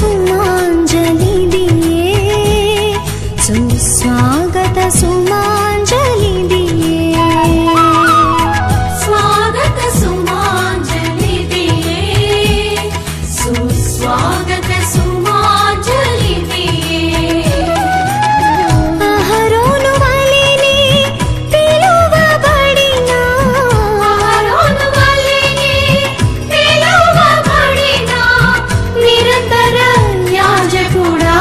సుమాంజలి దియే సుస్వాగత సుమాంజలి దియే స్వాగత సుమాంజలి దియే సుస్వాగత సుమాంజలి దియే అహరోను వలెనే పిలువబడిన నిరంతర యాజకుడా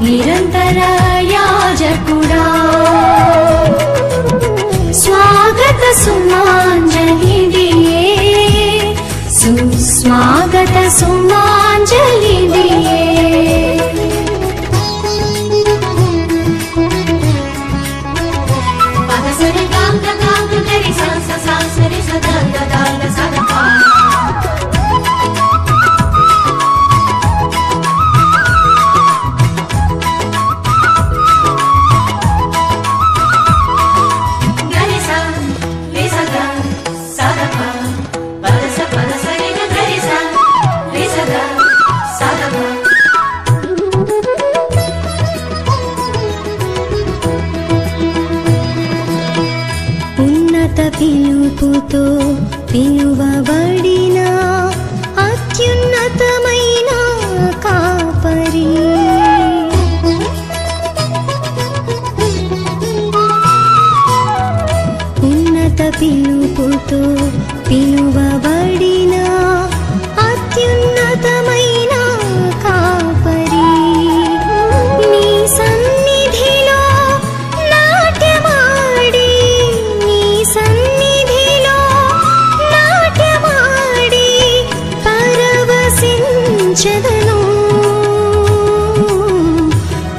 నిరంతర యాజకుడా స్వాగత సుమాంజలి దియే సుస్వాగత సుమాంజలి దియే పదసరి గాంగ గాంగ గరి సాస సాసరి సదంగ దాంగ సదప పిలుపుతో పిలువబడిన అత్యున్నతమైన కాపరి ఉన్నత పిలుపుతో పిలువబడిన అత్యున్నతమైన కాపరి నీ సన్నిధిలో నాట్యమాడి నీ సన్నిధిలో నాట్యమాడి పరవశించెదను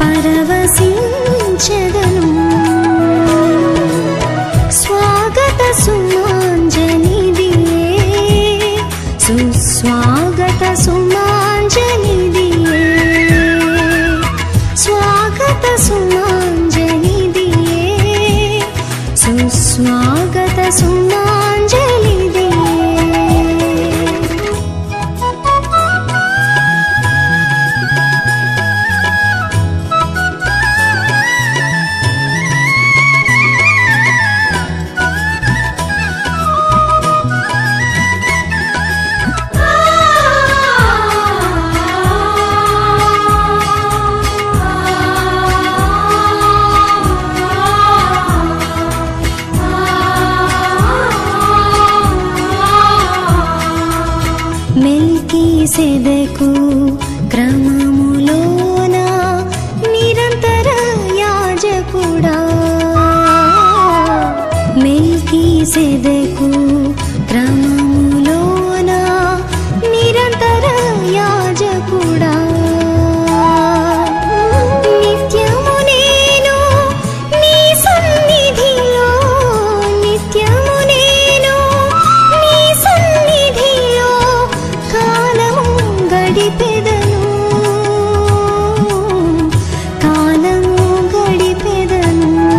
పరవశించెదను స్వాగత సుమాంజలి దియే సుస్వాగత సుమాంజలి దియే స్వాగత సుమాంజలి దియే సుస్వాగత సుమాంజలి దియే మెల్కీసెదెకు క్రమములోన నిరంతర యాజకుడా మెల్కీసెదెకు క్రమములోన నిరంతర యాజకుడా నిత్యము నేను నీ సన్నిధిలో నిత్యము నేను నీ సన్నిధిలో కాలము గడిపెదను కాలము గడిపెదను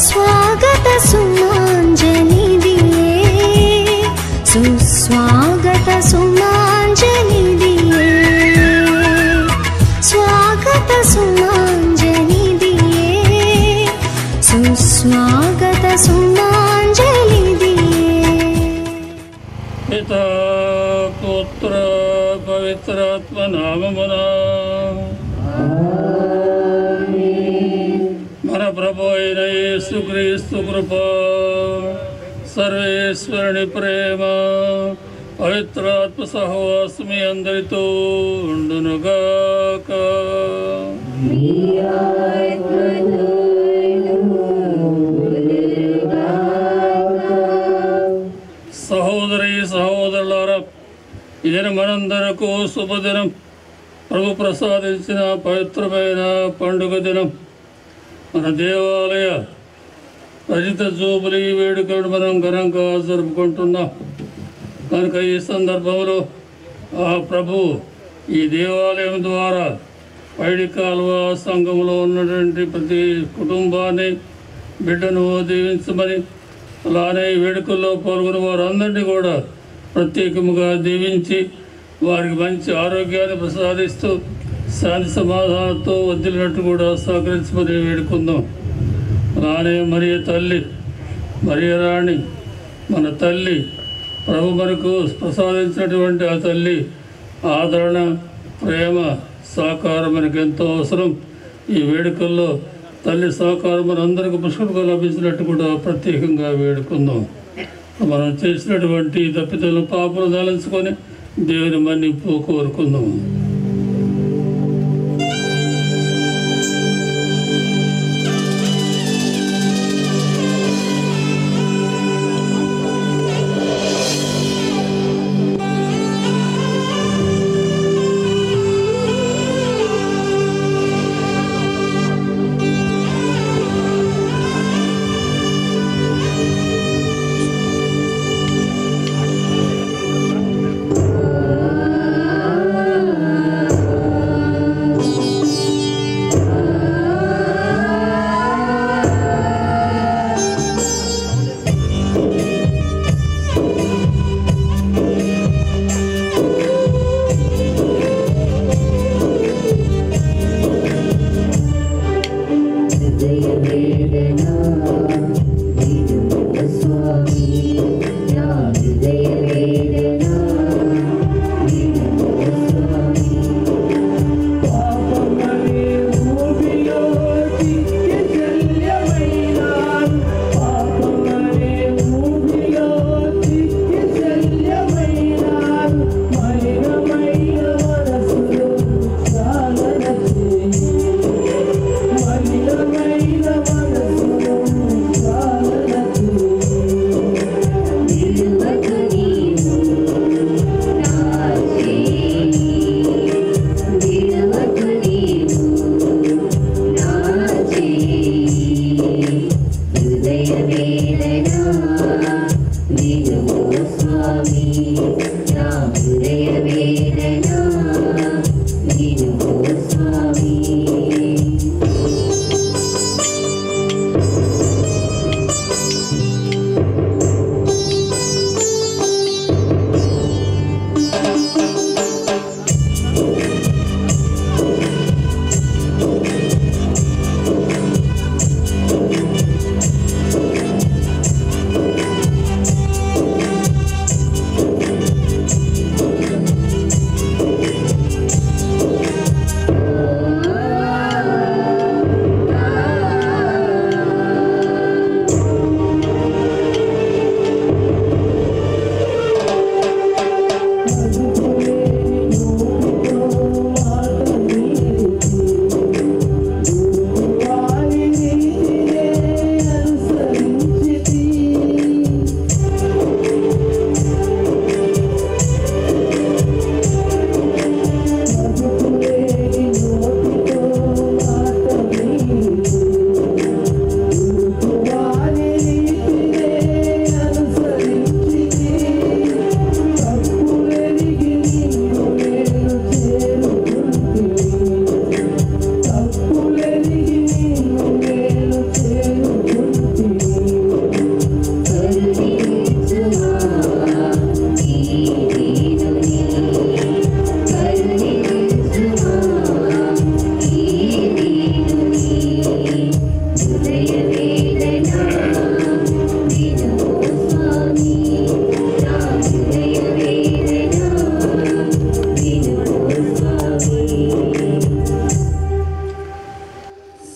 స్వాగత సుమాంజలి దియే సుస్వాగత సుమాంజలి దియే స్వాగత సుమాంజలి దియే సుస్వాగత సుమాంజలి దియే పితా పుత్ర పవిత్రాత్మ నామమునా మన ప్రభు అయిన యేసుక్రీస్తు కృప సర్వేశ్వరుని ప్రేమ పవిత్రాత్మ సహవాసం మీ అందరితో ఉండునుగాక. సహోదరి సహోదరులారా, ఇది మనందరకు శుభదినం. ప్రభు ప్రసాదించిన పవిత్రమైన పండుగ దినం. మన దేవాలయ రజిత జూబిలీ వేడుకలను మనం ఘనంగా జరుపుకుంటున్నాం. కనుక ఈ సందర్భంలో ఆ ప్రభు ఈ దేవాలయం ద్వారా పైడి కాలువ సంఘంలో ఉన్నటువంటి ప్రతి కుటుంబాన్ని బిడ్డను దీవించమని, అలానే ఈ వేడుకల్లో పాల్గొన్న వారందరినీ కూడా ప్రత్యేకముగా దీవించి వారికి మంచి ఆరోగ్యాన్ని ప్రసాదిస్తూ శాంతి సమాధానంతో వదిలినట్టు కూడా సహకరించమని వేడుకుందాం. రానే మరియ తల్లి, మరియ రాణి, మన తల్లి, ప్రభు మనకు ప్రసాదించినటువంటి ఆ తల్లి ఆదరణ, ప్రేమ, సహకారం మనకు ఎంతో అవసరం. ఈ వేడుకల్లో తల్లి సహకారం మనందరికీ పుష్కలంగా లభించినట్టు కూడా ప్రత్యేకంగా వేడుకుందాం. మనం చేసినటువంటి తప్పిదలను పాపలు దాలించుకొని దేవుని మన్నింపు కోరుకుందాం.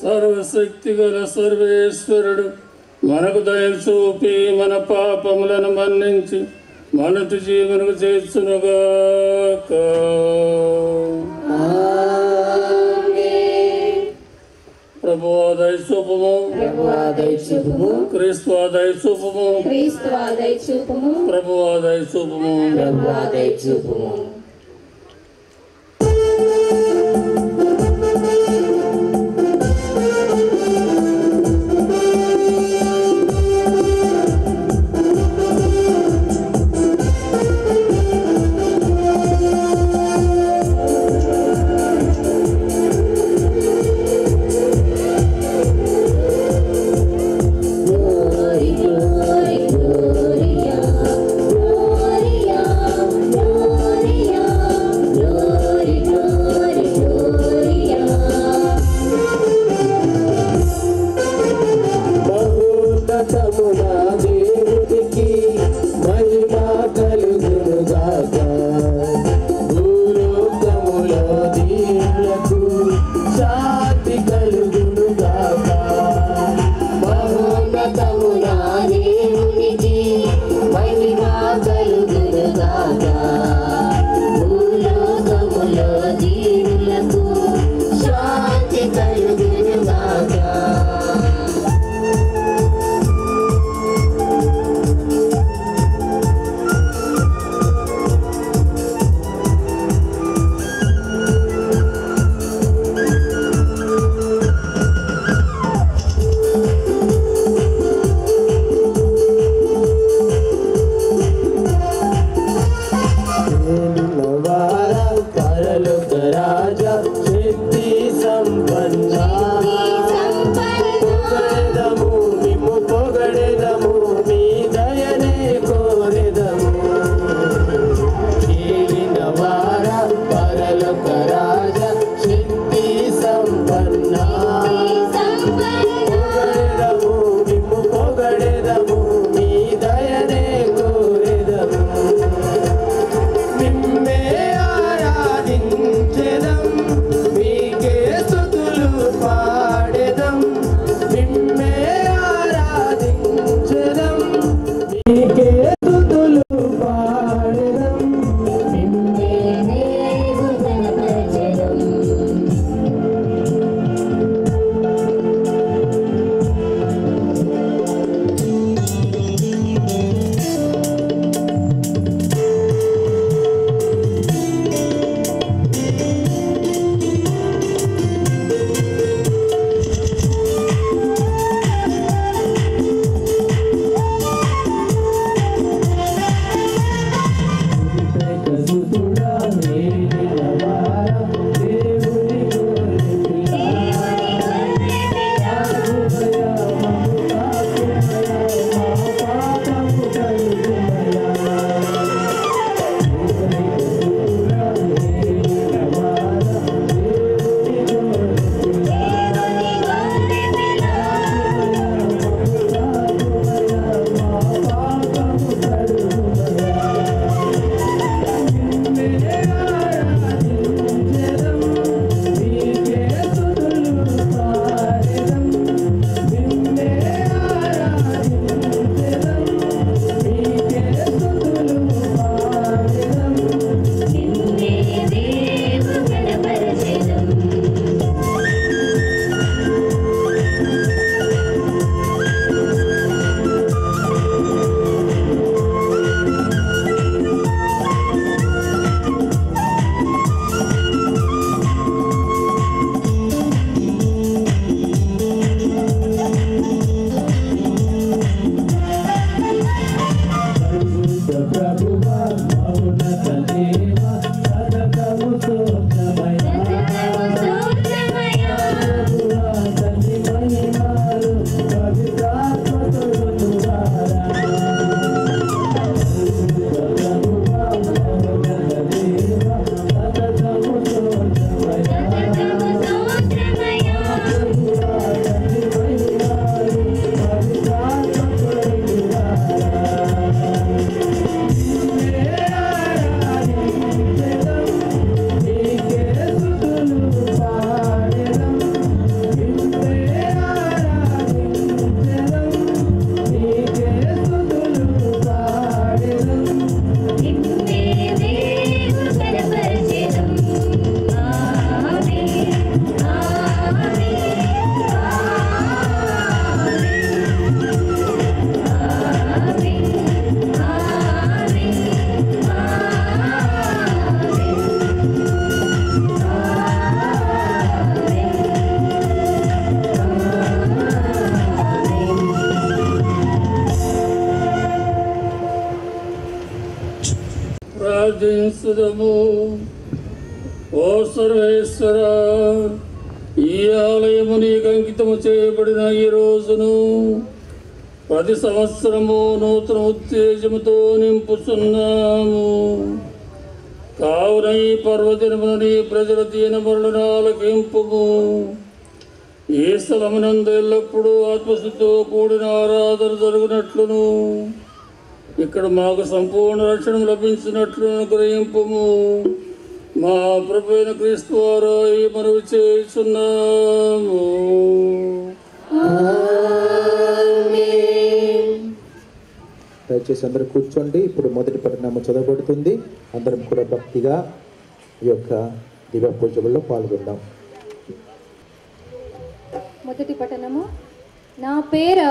సర్వశక్తిగల సర్వేశ్వరుడు మనకు దయ చూపి మన పాపములను మన్నించి మనకు జీవనకు చేర్చునుగాక. ప్రభువా దయ చూపుము, క్రీస్తువా దయ చూపుము, ప్రభువా దయ చూపుము. Gloria, దేవునికి మహిమ కలుగునుగాక. భూలోకములో దీనులకు శాంతి కలుగునుగాక. మహోన్నతమున దేవునికి మహిమ కలుగునుగాక. భూలోకములో దీనులకు శాంతి కలుగునుగాక. పరలోక రాజా శక్తి సంపన్న పొగడెదము నిమ్ము పొగడెదము మీ దయనే కోరెదము. ఏలిన వార పరలోక రాజా శక్తి సంపన్న పొగడెదము నిమ్ము పొగడెదము మీ దయనే కోరెదము. నిమ్మే ఆరాధించెదం మీకే స్తుతులు పాడెదం. నిమ్మే ఆరాధించెదం మీకే స్తుతులు పాడెదం. నిన్నే నీవు కనపరచెదం. స్తుతుడా నేలిన వార దేవుని గొర్రెపిల్ల. ఆకుమయ మము ఆకుమయ మా పాపము కలుగుమయ. స్తుతుడా నేలిన వార దేవుని గొర్రెపిల్ల. నిన్నే నీవు కనపరచెదం. ప్రభువా మౌనత దేవ సదకము స్తోత్రమయ. ప్రభువా తండ్రి మహిమలు పవిత్రాత్మ తోడువారా. ప్రభువా మౌనత దేవ సదకము స్తోత్రమయ. ప్రభువా తండ్రి మహిమలు పవిత్రాత్మ తోడువారా. నిన్నే నీవు కనపరచెదం. ఆమేన్ ఆమేన్ ఆమేన్ ప్రార్థించుదము. ఓ సర్వేశ్వర, ఈ ఆలయము నీకు అంకితము చేయబడిన ఈ రోజును ప్రతి సంవత్సరము నూతన ఉత్తేజముతో నింపుచున్నాము. కావున ఈ పర్వదినమున నీ ప్రజల దీనములను ఆలకింపుము. ఈ స్థలమునందు ఎల్లప్పుడూ ఆత్మశుద్ధితో కూడిన ఆరాధన జరుగునట్లును ఇక్కడ మాకు సంపూర్ణ రక్షణ లభించినట్లు గ్రహింపము. మా ప్రభు అయిన క్రీస్తు వారు ఈ మనవి చేస్తున్నాము. దయచేసి అందరూ కూర్చోండి. ఇప్పుడు మొదటి పరిణామం చదవబడుతుంది. అందరం కూడా భక్తిగా ఈ యొక్క దివ్య పూజల్లో పాల్గొందాం. మొదటి పఠనము. నా పేర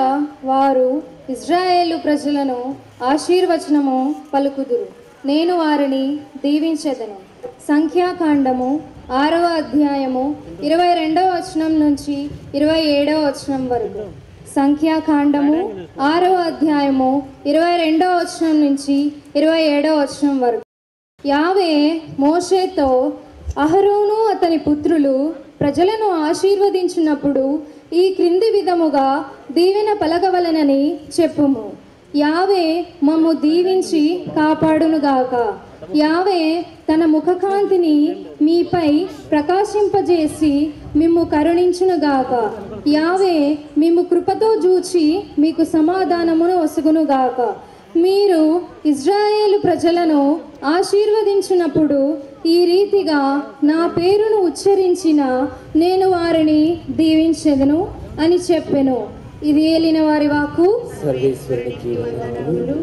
వారు ఇజ్రాయేలు ప్రజలను ఆశీర్వచనము పలుకుదురు, నేను వారిని దీవించెదను. సంఖ్యాకాండము 6వ అధ్యాయము 22వ వచనం నుంచి 27వ వచనం వరకు. సంఖ్యాకాండము 6వ అధ్యాయము 22వ వచనం నుంచి 27వ వచనం వరకు. యావే మోషేతో, అహరోను అతని పుత్రులు ప్రజలను ఆశీర్వదించినప్పుడు ఈ క్రింది విధముగా దీవెన పలకవలనని చెప్పుము. యావే మమ్ము దీవించి కాపాడునుగాక. యావే తన ముఖకాంతిని మీపై ప్రకాశింపజేసి మిమ్ము కరుణించునుగాక. యావే మిమ్ము కృపతో జూచి మీకు సమాధానమును ఒసగునుగాక. మీరు ఇజ్రాయేలు ప్రజలను ఆశీర్వదించినప్పుడు ఈ రీతిగా నా పేరును ఉచ్చరించిన నేను వారిని దీవించెదను అని చెప్పెను. ఇది ఏలిన వారి వాక్కు. సర్వేశ్వరునికి వందనములు.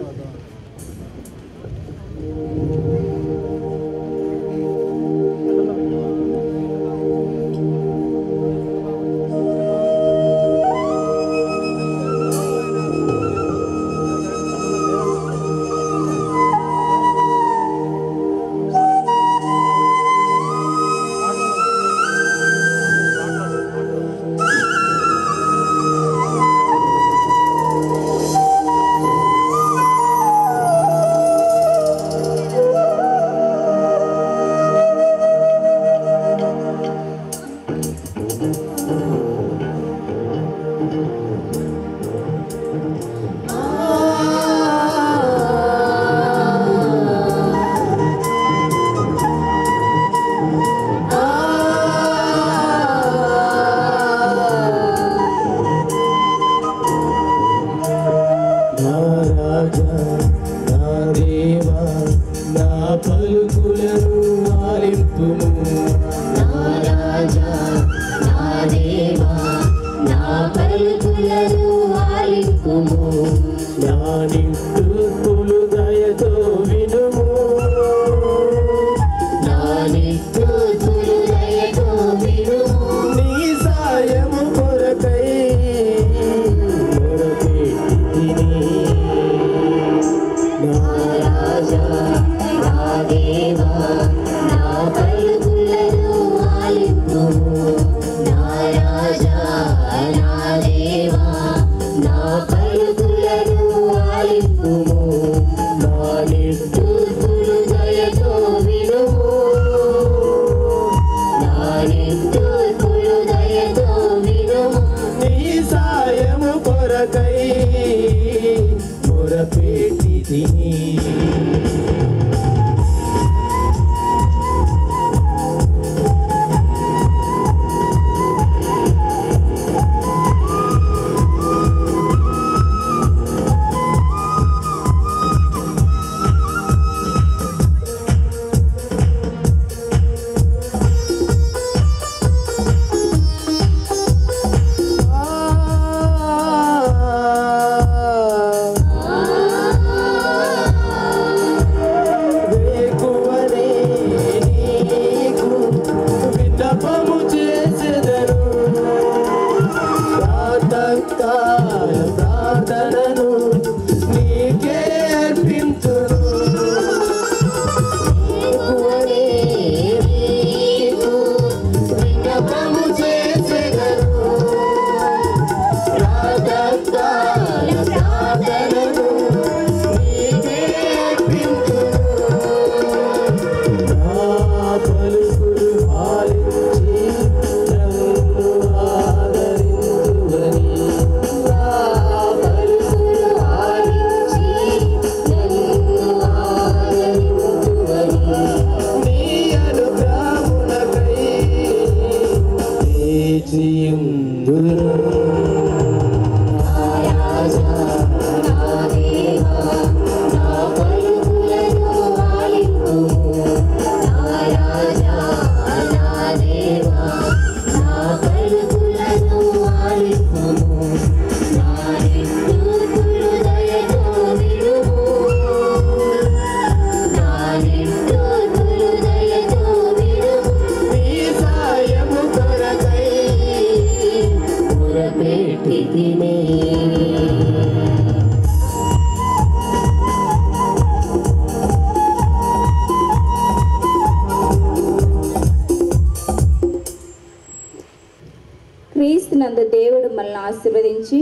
క్రీస్తునందు దేవుడు మనల్ని ఆశీర్వదించి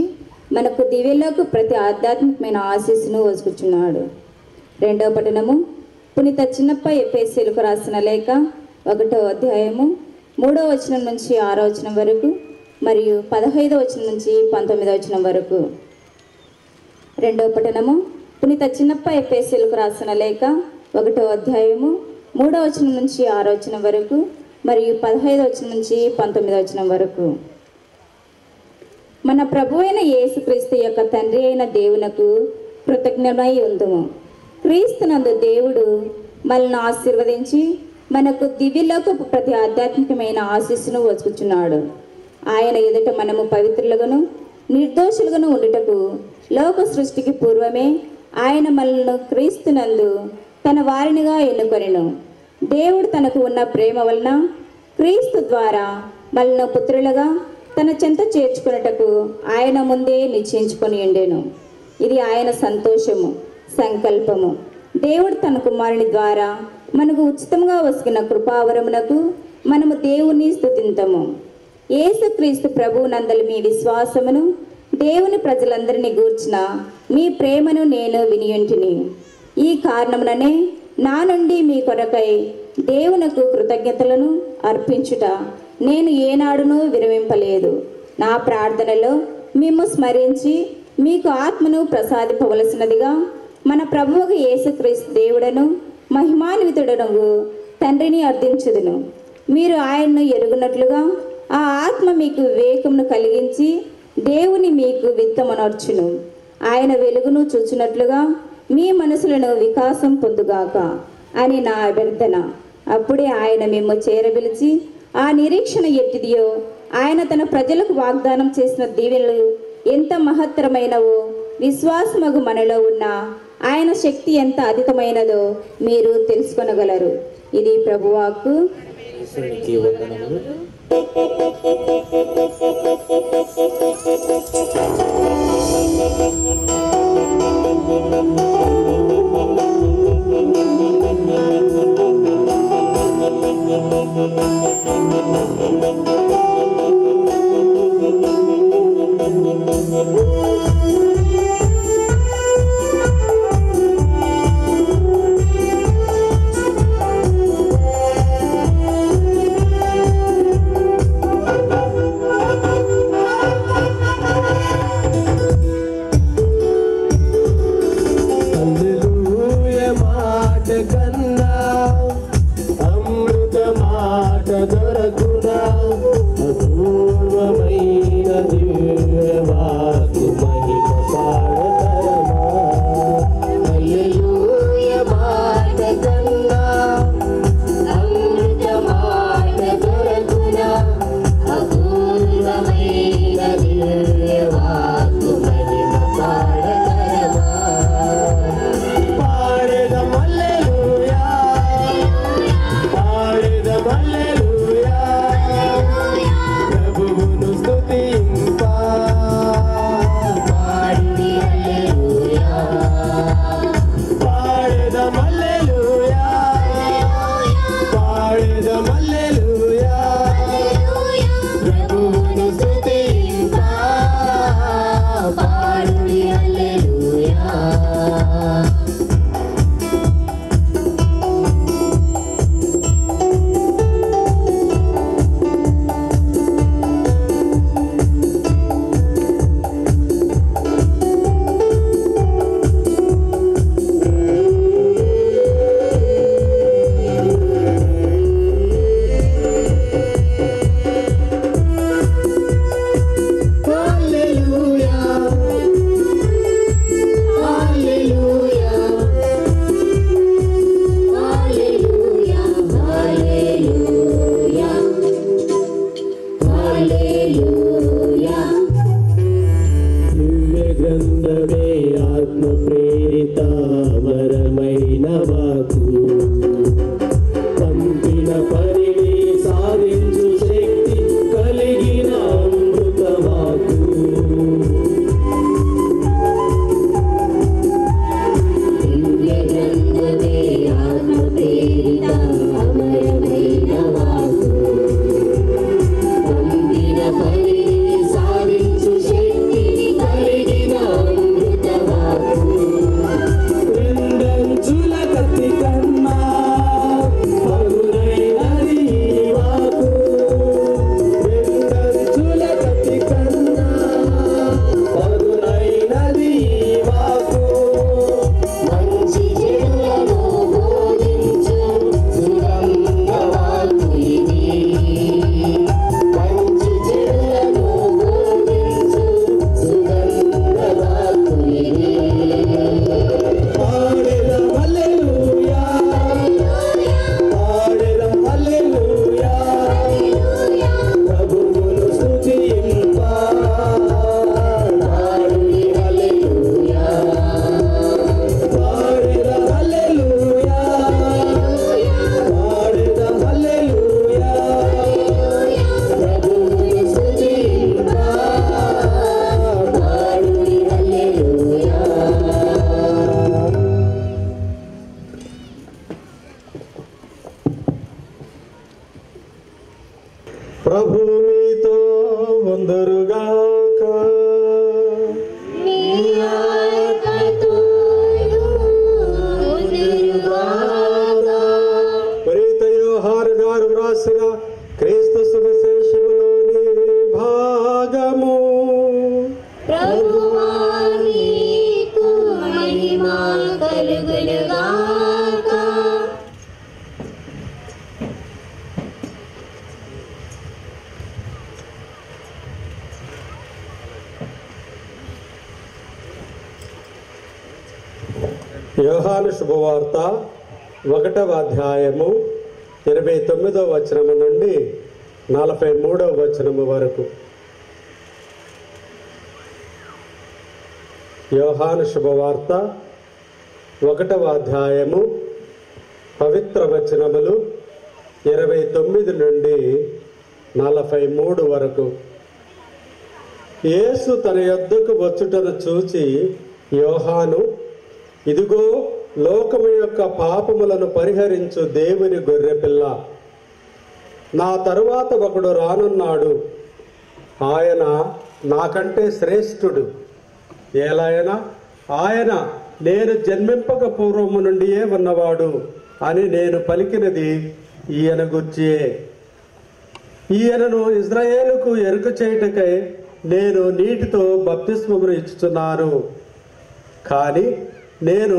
మనకు దివ్యలోకి ప్రతి ఆధ్యాత్మికమైన ఆశీస్సును వసుకుచున్నాడు. రెండవ పట్టణము పునీత చిన్నప్ప ఎఫెసీయులకు రాసిన లేఖ 1వ అధ్యాయము 3వ వచనం నుంచి 6వ వచనం వరకు మరియు 15వ వచనం నుంచి 19వ వచనం వరకు. రెండవ పట్టణము పునీత చిన్నప్ప ఎఫెసీయులకు రాసిన లేఖ 1వ అధ్యాయము 3వ వచనం నుంచి 6వ వచనం వరకు మరియు 15వ వచనం నుంచి 19వ వచనం వరకు. మన ప్రభు అయిన యేసుక్రీస్తు యొక్క తండ్రి అయిన దేవునకు కృతజ్ఞమై ఉందుము. క్రీస్తునందు దేవుడు మనల్ని ఆశీర్వదించి మనకు దివ్యలోకపు ప్రతి ఆధ్యాత్మికమైన ఆశీస్సును వసుకుచున్నాడు. ఆయన ఎదుట మనము పవిత్రులుగాను నిర్దోషులుగాను ఉండుటకు లోక సృష్టికి పూర్వమే ఆయన మనల్ని క్రీస్తునందు తన వారినిగా ఎన్నుకొనెను. దేవుడు తనకు ఉన్న ప్రేమ వలన క్రీస్తు ద్వారా మనల్ని పుత్రులుగా తన చెంత చేర్చుకున్నటకు ఆయన ముందే నిశ్చయించుకొని ఉండెను. ఇది ఆయన సంతోషము, సంకల్పము. దేవుడు తన కుమారుని ద్వారా మనకు ఉచితంగా వస్తున్న కృపావరమునకు మనము దేవుని స్తుతింతము. యేసుక్రీస్తు ప్రభువు నందలి మీ విశ్వాసమును దేవుని ప్రజలందరినీ గూర్చిన మీ ప్రేమను నేను వినియుంటిని. ఈ కారణముననే నా నుండి మీ కొరకై దేవునకు కృతజ్ఞతలను అర్పించుట నేను ఏనాడునూ విరమింపలేదు. నా ప్రార్థనలో మేము స్మరించి మీకు ఆత్మను ప్రసాదింపవలసినదిగా మన ప్రభువుకు యేసుక్రీస్తు దేవుడను మహిమాన్వితుడను తండ్రిని అర్థించుదును. మీరు ఆయన్ను ఎరుగునట్లుగా ఆ ఆత్మ మీకు వివేకమును కలిగించి దేవుని మీకు విత్తమనర్చును. ఆయన వెలుగును చూచున్నట్లుగా మీ మనసులను వికాసం పొందుగాక అని నా అభ్యర్థన. అప్పుడే ఆయన మేము చేరబిలిచి ఆ నిరీక్షణ ఎట్టిదియో ఆయన తన ప్రజలకు వాగ్దానం చేసిన దీవెనలు ఎంత మహత్తరమైనవో విశ్వాసమగు మనలో ఉన్న ఆయన శక్తి ఎంత అధికమైనదో మీరు తెలుసుకొనగలరు. ఇది ప్రభువాకు. కలుగునుగాక. యోహాను శుభవార్త 1వ అధ్యాయము 29వ వచనము నుండి 43వ వచనము వరకు. యోహాను శుభవార్త 1వ అధ్యాయము పవిత్ర వచనములు 29 నుండి 43 వరకు. యేసు తన యొద్దకు వచ్చుటను చూచి యోహాను, ఇదిగో లోకము యొక్క పాపములను పరిహరించు దేవుని గొర్రెపిల్ల, నా తరువాత ఒకడు రానున్నాడు, ఆయన నాకంటే శ్రేష్ఠుడు. ఏలాయన ఆయన నేను జన్మింపక పూర్వము నుండియే ఉన్నవాడు అని నేను పలికినది ఈయన గూర్చియే. ఈయనను ఇజ్రాయేలుకు ఎరుక చేయుటకై నేను నీటితో బప్తిస్మమును ఇచ్చుచున్నాను, కానీ నేను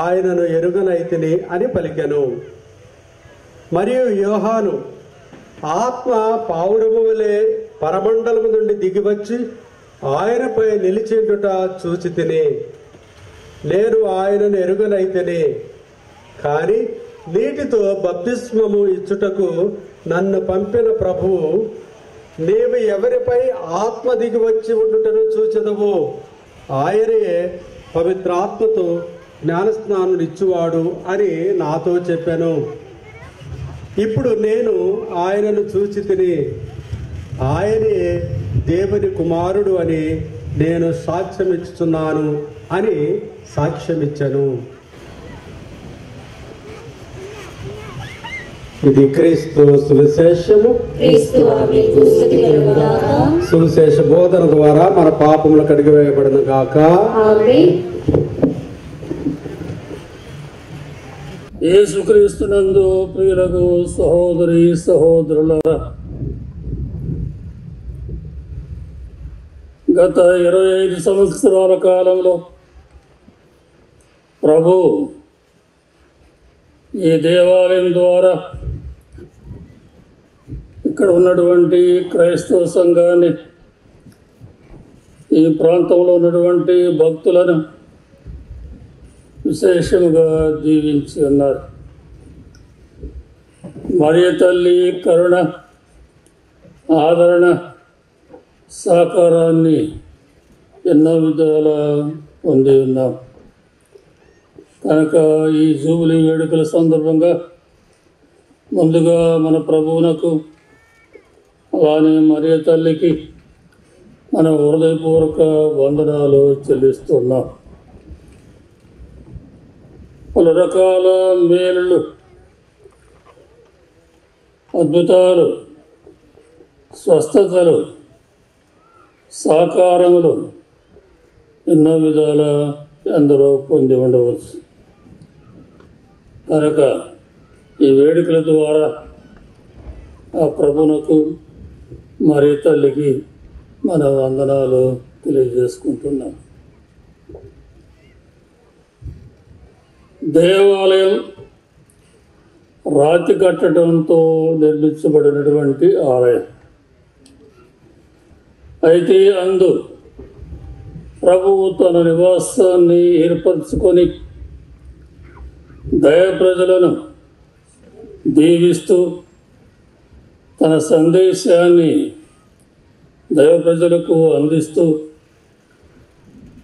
ఆయనను ఎరుగనైతిని అని పలికెను. మరియు యోహాను, ఆత్మ పావురము వలె పరమండలము నుండి దిగివచ్చి ఆయనపై నిలిచేయుట చూచి తిని, నేను ఆయనను ఎరుగనైతిని, కానీ నీటితో బప్తిస్మము ఇచ్చుటకు నన్ను పంపిన ప్రభువు, నీవు ఎవరిపై ఆత్మ దిగి వచ్చి ఉండుటను చూచెదవు, ఆయనే పవిత్రాత్మతో జ్ఞానస్నానం ఇచ్చువాడు అని నాతో చెప్పాను. ఇప్పుడు నేను ఆయనను చూచి తిని, ఆయనే దేవుని కుమారుడు అని నేను సాక్ష్యమిచ్చుచున్నాను అని సాక్ష్యమిచ్చాను. ఇది క్రీస్తు సువిశేషము. సువిశేష బోధన ద్వారా మన పాపములు కడిగివేయబడును గాక. యేసుక్రీస్తునందు ప్రియులకు సహోదరి సహోదరులారా, గత 25 సంవత్సరాల కాలంలో ప్రభు ఈ దేవాలయం ద్వారా ఇక్కడ ఉన్నటువంటి క్రైస్తవ సంఘాన్ని, ఈ ప్రాంతంలో ఉన్నటువంటి భక్తులను విశేషంగా దీవించి ఉన్నారు. మరియ తల్లి కరుణ, ఆదరణ, సహకారాన్ని ఎన్నో విధాల పొంది ఉన్నాం. కనుక ఈ జూబిలీ వేడుకల సందర్భంగా ముందుగా మన ప్రభువునకు, అలానే మరియ తల్లికి మన హృదయపూర్వక వందనాలు చెల్లిస్తున్నాం. పలు రకాల మేలులు, అద్భుతాలు, స్వస్థతలు, సహకారములు ఎన్నో విధాల అందరూ పొంది ఉండవచ్చు. కనుక ఈ వేడుకల ద్వారా ఆ ప్రభువునకు మరి తల్లికి మన వందనాలు తెలియజేసుకుంటున్నాం. దేవాలయం రాతి కట్టడంతో నిర్మించబడినటువంటి ఆలయం. అయితే అందు ప్రభువు తన నివాసాన్ని ఏర్పరచుకొని దైవ ప్రజలను దీవిస్తూ తన సందేశాన్ని దైవ ప్రజలకు అందిస్తూ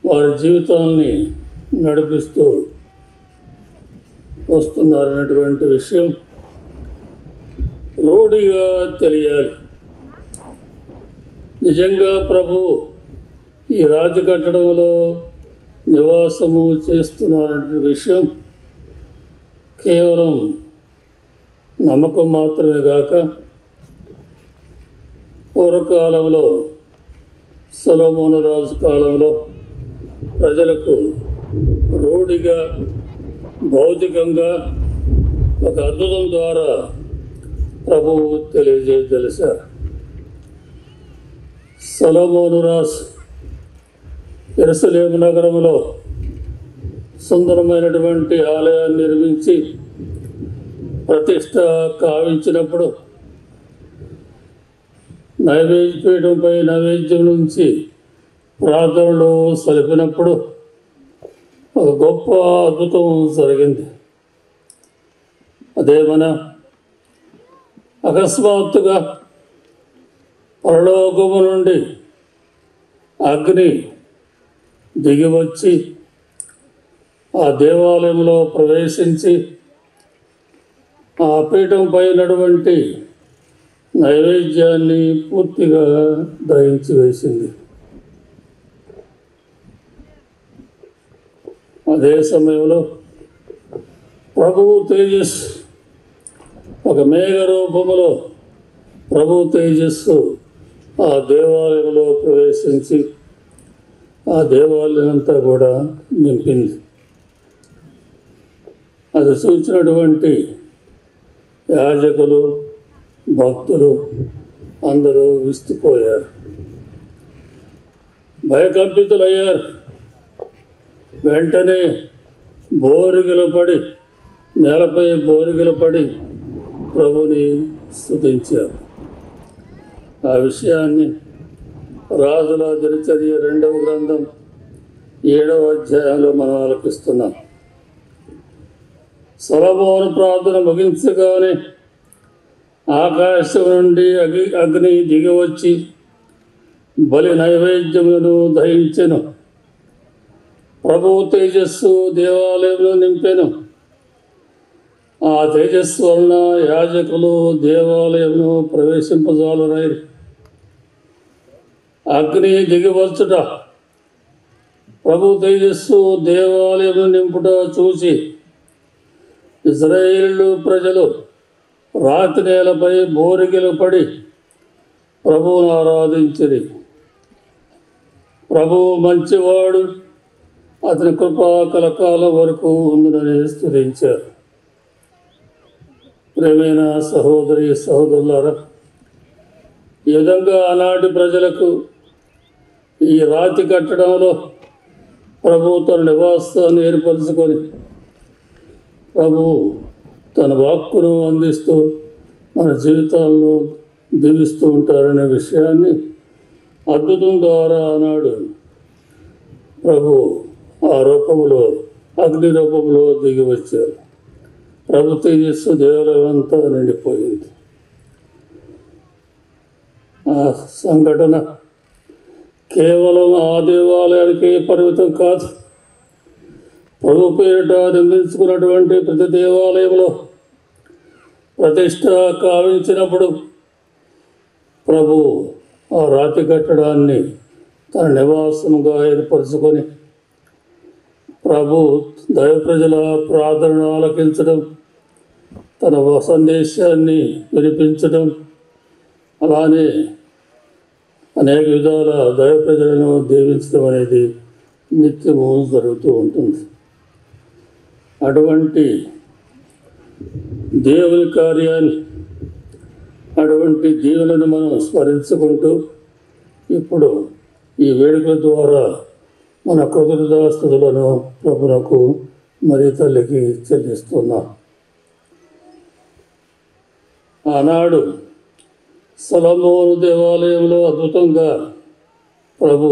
వారి జీవితాన్ని నడిపిస్తూ వస్తున్నారనేటువంటి విషయం రూఢిగా తెలియాలి. నిజంగా ప్రభు ఈ రాజు కట్టడంలో నివాసము చేస్తున్నటువంటి విషయం కేవలం నమ్మకం మాత్రమే కాక, పూర్వకాలంలో సొలొమోను రాజు కాలంలో ప్రజలకు రూఢిగా భౌతికంగా ఒక అద్భుతం ద్వారా ప్రభువు తెలిసారు. సొలొమోను రాజు యెరూషలేము నగరంలో సుందరమైనటువంటి ఆలయాన్ని నిర్మించి ప్రతిష్ట కావించినప్పుడు నైవేద్యపీఠంపై నైవేద్యం నుంచి ప్రార్థనలు సలిపినప్పుడు ఒక గొప్ప అద్భుతం జరిగింది. అదేమన అకస్మాత్తుగా పరలోకము నుండి అగ్ని దిగివచ్చి ఆ దేవాలయంలో ప్రవేశించి ఆ పీఠం పైనటువంటి నైవేద్యాన్ని పూర్తిగా దహించి వేసింది. అదే సమయంలో ప్రభువు తేజస్సు ఒక మేఘ రూపములో ప్రభు తేజస్సు ఆ దేవాలయంలో ప్రవేశించి ఆ దేవాలయం అంతా కూడా నింపింది. అది చూసినటువంటి యాజకులు భక్తులు అందరూ విస్తుపోయారు, భయకంపితులయ్యారు. వెంటనే బోరిగలు పడి నేలపై బోరిగలు పడి ప్రభుని స్తుతించారు. ఆ విషయాన్ని రాజుల దినచర్య 2వ గ్రంథం 7వ అధ్యాయంలో మనం ఆలపిస్తున్నాం. సొలొమోను ప్రార్థన ముగించగానే ఆకాశం నుండి అగ్ని దిగివచ్చి బలి నైవేద్యములను దహించెను. ప్రభువు తేజస్సు దేవాలయంలో నింపెను. ఆ తేజస్సు వలన యాజకులు దేవాలయంను ప్రవేశింపజాలరైరు. అగ్ని దిగివచ్చుట ప్రభు తేజస్సు దేవాలయంను నింపుట చూసి ఇశ్రాయేలు ప్రజలు రాతి నేలపై బోరిగిలు పడి ప్రభువును ఆరాధించిరి. ప్రభువు మంచివాడు, అతని కృప కలకాలం వరకు ఉందని స్తుతించారు. ప్రేమైన సహోదరి సహోదరులారా, ఈ విధంగా ఆనాటి ప్రజలకు ఈ రాతి కట్టడంలో ప్రభువు తన నివాసాన్ని ఏర్పరచుకొని ప్రభువు తన వాక్కును అందిస్తూ మన జీవితాలను దీవిస్తూ ఉంటారనే విషయాన్ని అద్భుతం ద్వారా ఆనాడు ప్రభు ఆ రూపంలో అగ్ని రూపంలో దిగి వచ్చారు. ప్రభు తేజస్సు దేవాలయం అంతా నిండిపోయింది. ఆ సంఘటన కేవలం ఆ దేవాలయానికి పరిమితం కాదు. ప్రభు పేరిట నిర్మించుకున్నటువంటి ప్రతి దేవాలయంలో ప్రతిష్ట కావించినప్పుడు ప్రభు ఆ రాతి కట్టడాన్ని తన నివాసముగా ఏర్పరచుకొని ప్రభు దైవ ప్రజల ప్రార్థనను ఆలకించడం, తన సందేశాన్ని వినిపించడం, అలానే అనేక విధాల దైవ ప్రజలను దీవించడం అనేది నిత్యము జరుగుతూ ఉంటుంది. అటువంటి దేవుని కార్యాన్ని, అటువంటి దీవులను మనం స్మరించుకుంటూ ఇప్పుడు ఈ వేడుకల ద్వారా మన కృతజ్ఞతాస్తుతులను ప్రభువునకు మరి తల్లికి చెల్లిస్తున్నాం. ఆనాడు సొలొమోను దేవాలయంలో అద్భుతంగా ప్రభు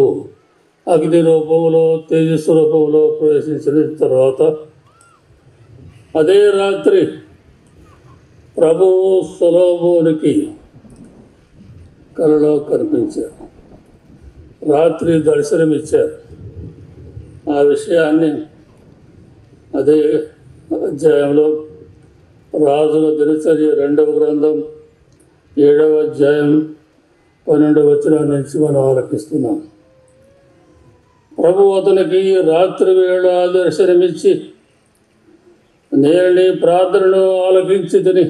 అగ్ని రూపంలో తేజస్సు రూపంలో ప్రవేశించిన తర్వాత అదే రాత్రి ప్రభువు సొలొమోనుకి కలలో కనిపించారు, రాత్రి దర్శనమిచ్చారు. ఆ విషయాన్ని అదే అధ్యాయంలో రాజుల దినచర్య 2వ గ్రంథం 7వ అధ్యాయం 12వ వచనం నుంచి మనం ఆలకిస్తున్నాం. ప్రభు అతనికి రాత్రి వేళ దర్శనమిచ్చి, నేను నీ ప్రార్థనను ఆలకించితిని,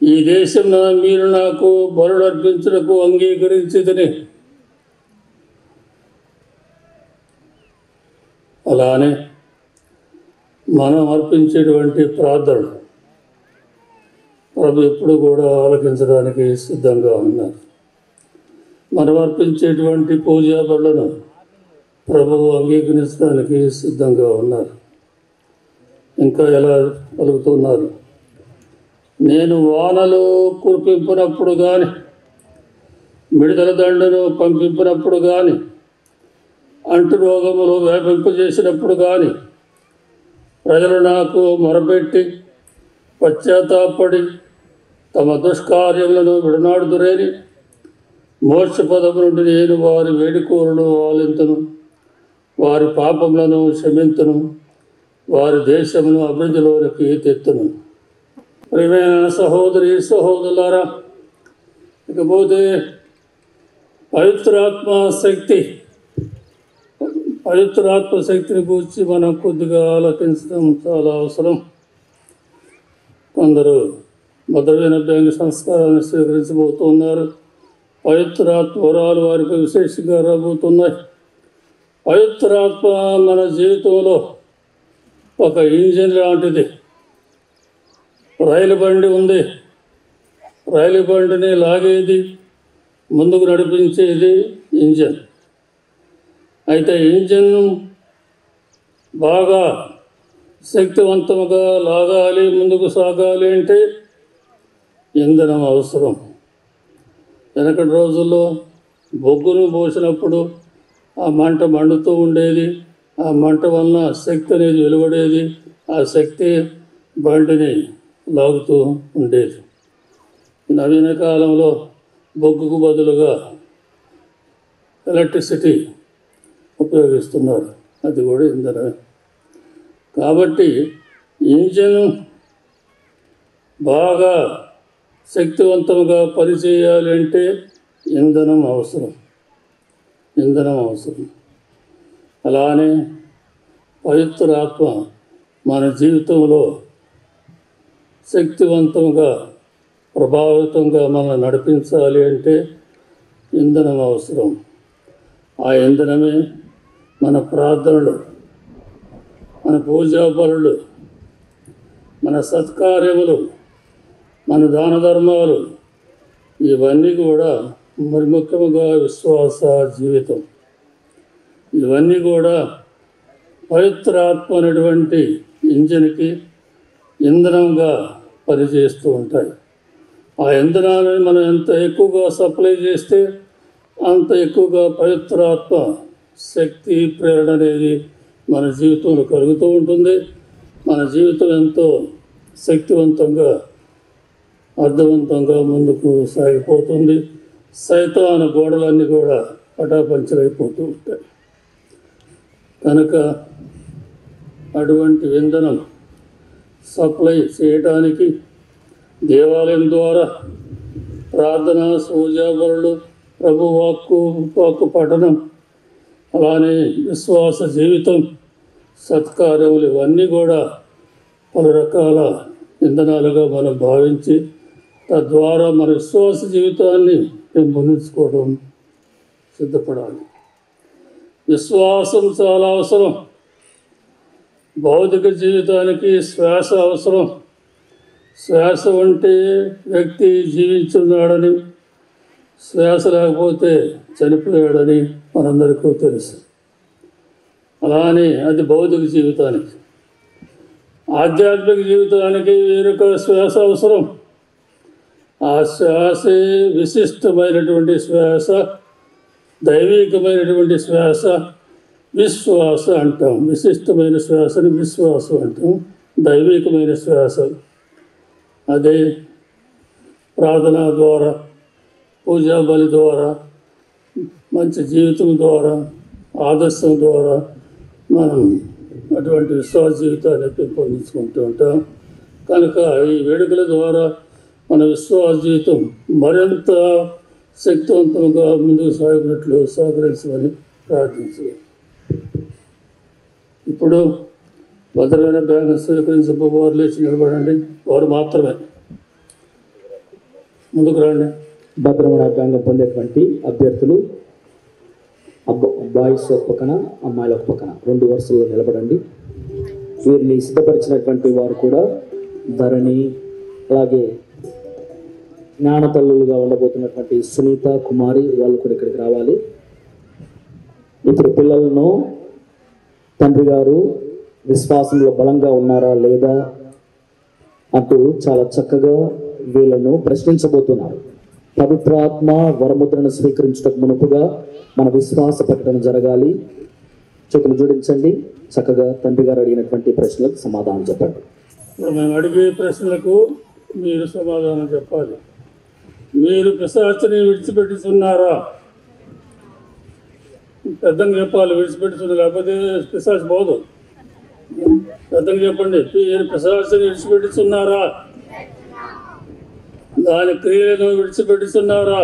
ఈ దేశంలో మీరు నాకు బలులు అర్పించుటకు అంగీకరించితిని. అలానే మనం అర్పించేటువంటి ప్రార్థన ప్రభు ఎప్పుడు కూడా ఆలకించడానికి సిద్ధంగా ఉన్నారు. మనం అర్పించేటువంటి పూజా బలులను ప్రభువు అంగీకరించడానికి సిద్ధంగా ఉన్నారు. ఇంకా ఎలా పలుకుతున్నారు? నేను వానలు కురిపింపినప్పుడు కానీ, విడుదల దండను పంపింపినప్పుడు కానీ, అంటు రోగములు వ్యాపింపజేసినప్పుడు కానీ, ప్రజలు నాకు మొరపెట్టి పశ్చాత్తాపడి తమ దుష్కార్యములను విడనాడుదురేని మోక్ష పదము నుండి నేను వారి వేడుకోలను ఆలింతును, వారి పాపములను క్షమింతును, వారి దేశమును అభివృద్ధిలోనికి తెత్తును. ప్రియమైన సహోదరి సహోదరులారా, ఇకపోతే పవిత్రాత్మ శక్తిని గురించి మనం కొద్దిగా ఆలోచించడం చాలా అవసరం. కొందరు భద్రమైన బ్యాంక్ సంస్కారాన్ని స్వీకరించబోతున్నారు. పవిత్రాత్మ వరాలు వారికి విశేషంగా రాబోతున్నాయి. పవిత్రాత్మ మన జీవితంలో ఒక ఇంజిన్ లాంటిది. రైలు బండి ఉంది. రైలు బండిని లాగేది, ముందుకు నడిపించేది ఇంజన్. అయితే ఇంజన్ బాగా శక్తివంతంగా లాగాలి, ముందుకు సాగాలి అంటే ఇంధనం అవసరం. వెనకటి రోజుల్లో బొగ్గును పోసినప్పుడు ఆ మంట మండుతూ ఉండేది. ఆ మంట వలన శక్తి అనేది వెలువడేది. ఆ శక్తి బండిని లాగుతూ ఉండేది. నవీన కాలంలో బొగ్గుకు బదులుగా ఎలక్ట్రిసిటీ ఉపయోగిస్తున్నారు. అది కూడా ఇంధనమే. కాబట్టి ఇంజన్ బాగా శక్తివంతంగా పనిచేయాలి అంటే ఇంధనం అవసరం. అలానే పవిత్రాత్మ మన జీవితంలో శక్తివంతంగా ప్రభావితంగా మనం నడిపించాలి అంటే ఇంధనం అవసరం. ఆ ఇంధనమే మన ప్రార్థనలు, మన పూజా బలులు, మన సత్కార్యములు, మన దాన ధర్మాలు, ఇవన్నీ కూడా మరి ముఖ్యంగా విశ్వాస జీవితం, ఇవన్నీ కూడా పవిత్రాత్మ అనేటువంటి ఇంజన్కి ఇంధనంగా పనిచేస్తూ ఉంటాయి. ఆ ఇంధనాన్ని మనం ఎంత ఎక్కువగా సప్లై చేస్తే అంత ఎక్కువగా పవిత్రాత్మ శక్తి ప్రేరణ అనేది మన జీవితంలో కలుగుతూ ఉంటుంది. మన జీవితం ఎంతో శక్తివంతంగా, అర్థవంతంగా ముందుకు సాగిపోతుంది. సైతాను గోడలన్నీ కూడా పటాపంచలైపోతూ ఉంటాయి. కనుక అటువంటి ఇంధనం సప్లై చేయడానికి దేవాలయం ద్వారా ప్రార్థన, పూజాబలులు, ప్రభు వాక్కు పఠనం, అలానే విశ్వాస జీవితం, సత్కార్యములు, ఇవన్నీ కూడా పలు రకాల ఇంధనాలుగా మనం భావించి తద్వారా మన విశ్వాస జీవితాన్ని పెంపొందించుకోవడం సిద్ధపడాలి. విశ్వాసం చాలా అవసరం. భౌతిక జీవితానికి శ్వాస అవసరం. శ్వాస ఉంటే వ్యక్తి జీవించున్నాడని, శ్వాస లేకపోతే చనిపోయాడని మనందరికీ తెలుసు. అలానే అది భౌతిక జీవితానికి. ఆధ్యాత్మిక జీవితానికి వేరొక శ్వాస అవసరం. ఆ శ్వాసే విశిష్టమైనటువంటి శ్వాస, దైవికమైనటువంటి శ్వాస, విశ్వాస అంటాం. విశిష్టమైన శ్వాసని విశ్వాసం అంటాం. దైవికమైన శ్వాస అదే ప్రార్థన ద్వారా, పూజా బలి ద్వారా, మంచి జీవితం ద్వారా, ఆదర్శం ద్వారా మనం అటువంటి విశ్వాస జీవితాన్ని పెంపొందించుకుంటూ ఉంటాం. కనుక ఈ వేడుకల ద్వారా మన విశ్వాస జీవితం మరింత శక్తివంతంగా ముందుకు సాగినట్లు సహకరించమని ప్రార్థించాలి. ఇప్పుడు భద్రమైన బ్యాంకు స్వీకరించబోవారు లేచి నిలబడండి. వారు మాత్రమే ముందుకు రండి. భద్రమైన బ్యాంకు పొందేటువంటి అభ్యర్థులు బాయ్స్ ఒక పక్కన, అమ్మాయిల ఒక పక్కన 2 వరుసల్లో నిలబడండి. వీరిని సిద్ధపరిచినటువంటి వారు కూడా ధరణి, అలాగే జ్ఞానతల్లులుగా ఉండబోతున్నటువంటి సునీత కుమారి, వాళ్ళు కూడా ఇక్కడికి రావాలి. ఇప్పుడు పిల్లలను తండ్రి గారు విశ్వాసంలో బలంగా ఉన్నారా లేదా అంటూ చాలా చక్కగా వీళ్ళను ప్రశ్నించబోతున్నారు. పవిత్రాత్మ వరముద్రను స్వీకరించడానికి మునుపుగా మన విశ్వాస ప్రకటన జరగాలి. చేతులు జోడించండి. చక్కగా తండ్రి గారు అడిగినటువంటి ప్రశ్నలకు సమాధానం చెప్పండి. మేము అడిగే ప్రశ్నలకు మీరు సమాధానం చెప్పాలి. మీరు పిశాచిని విడిచిపెట్టుతున్నారా? పెద్దంగా చెప్పాలి. విడిచిపెట్టుతున్నారు, లేకపోతే పిశాచి పోదు. పెద్దంగా చెప్పండి. మీరు పిశాచిని విడిచిపెట్టుతున్నారా? దాని క్రియలను విడిచిపెట్టుతున్నారా?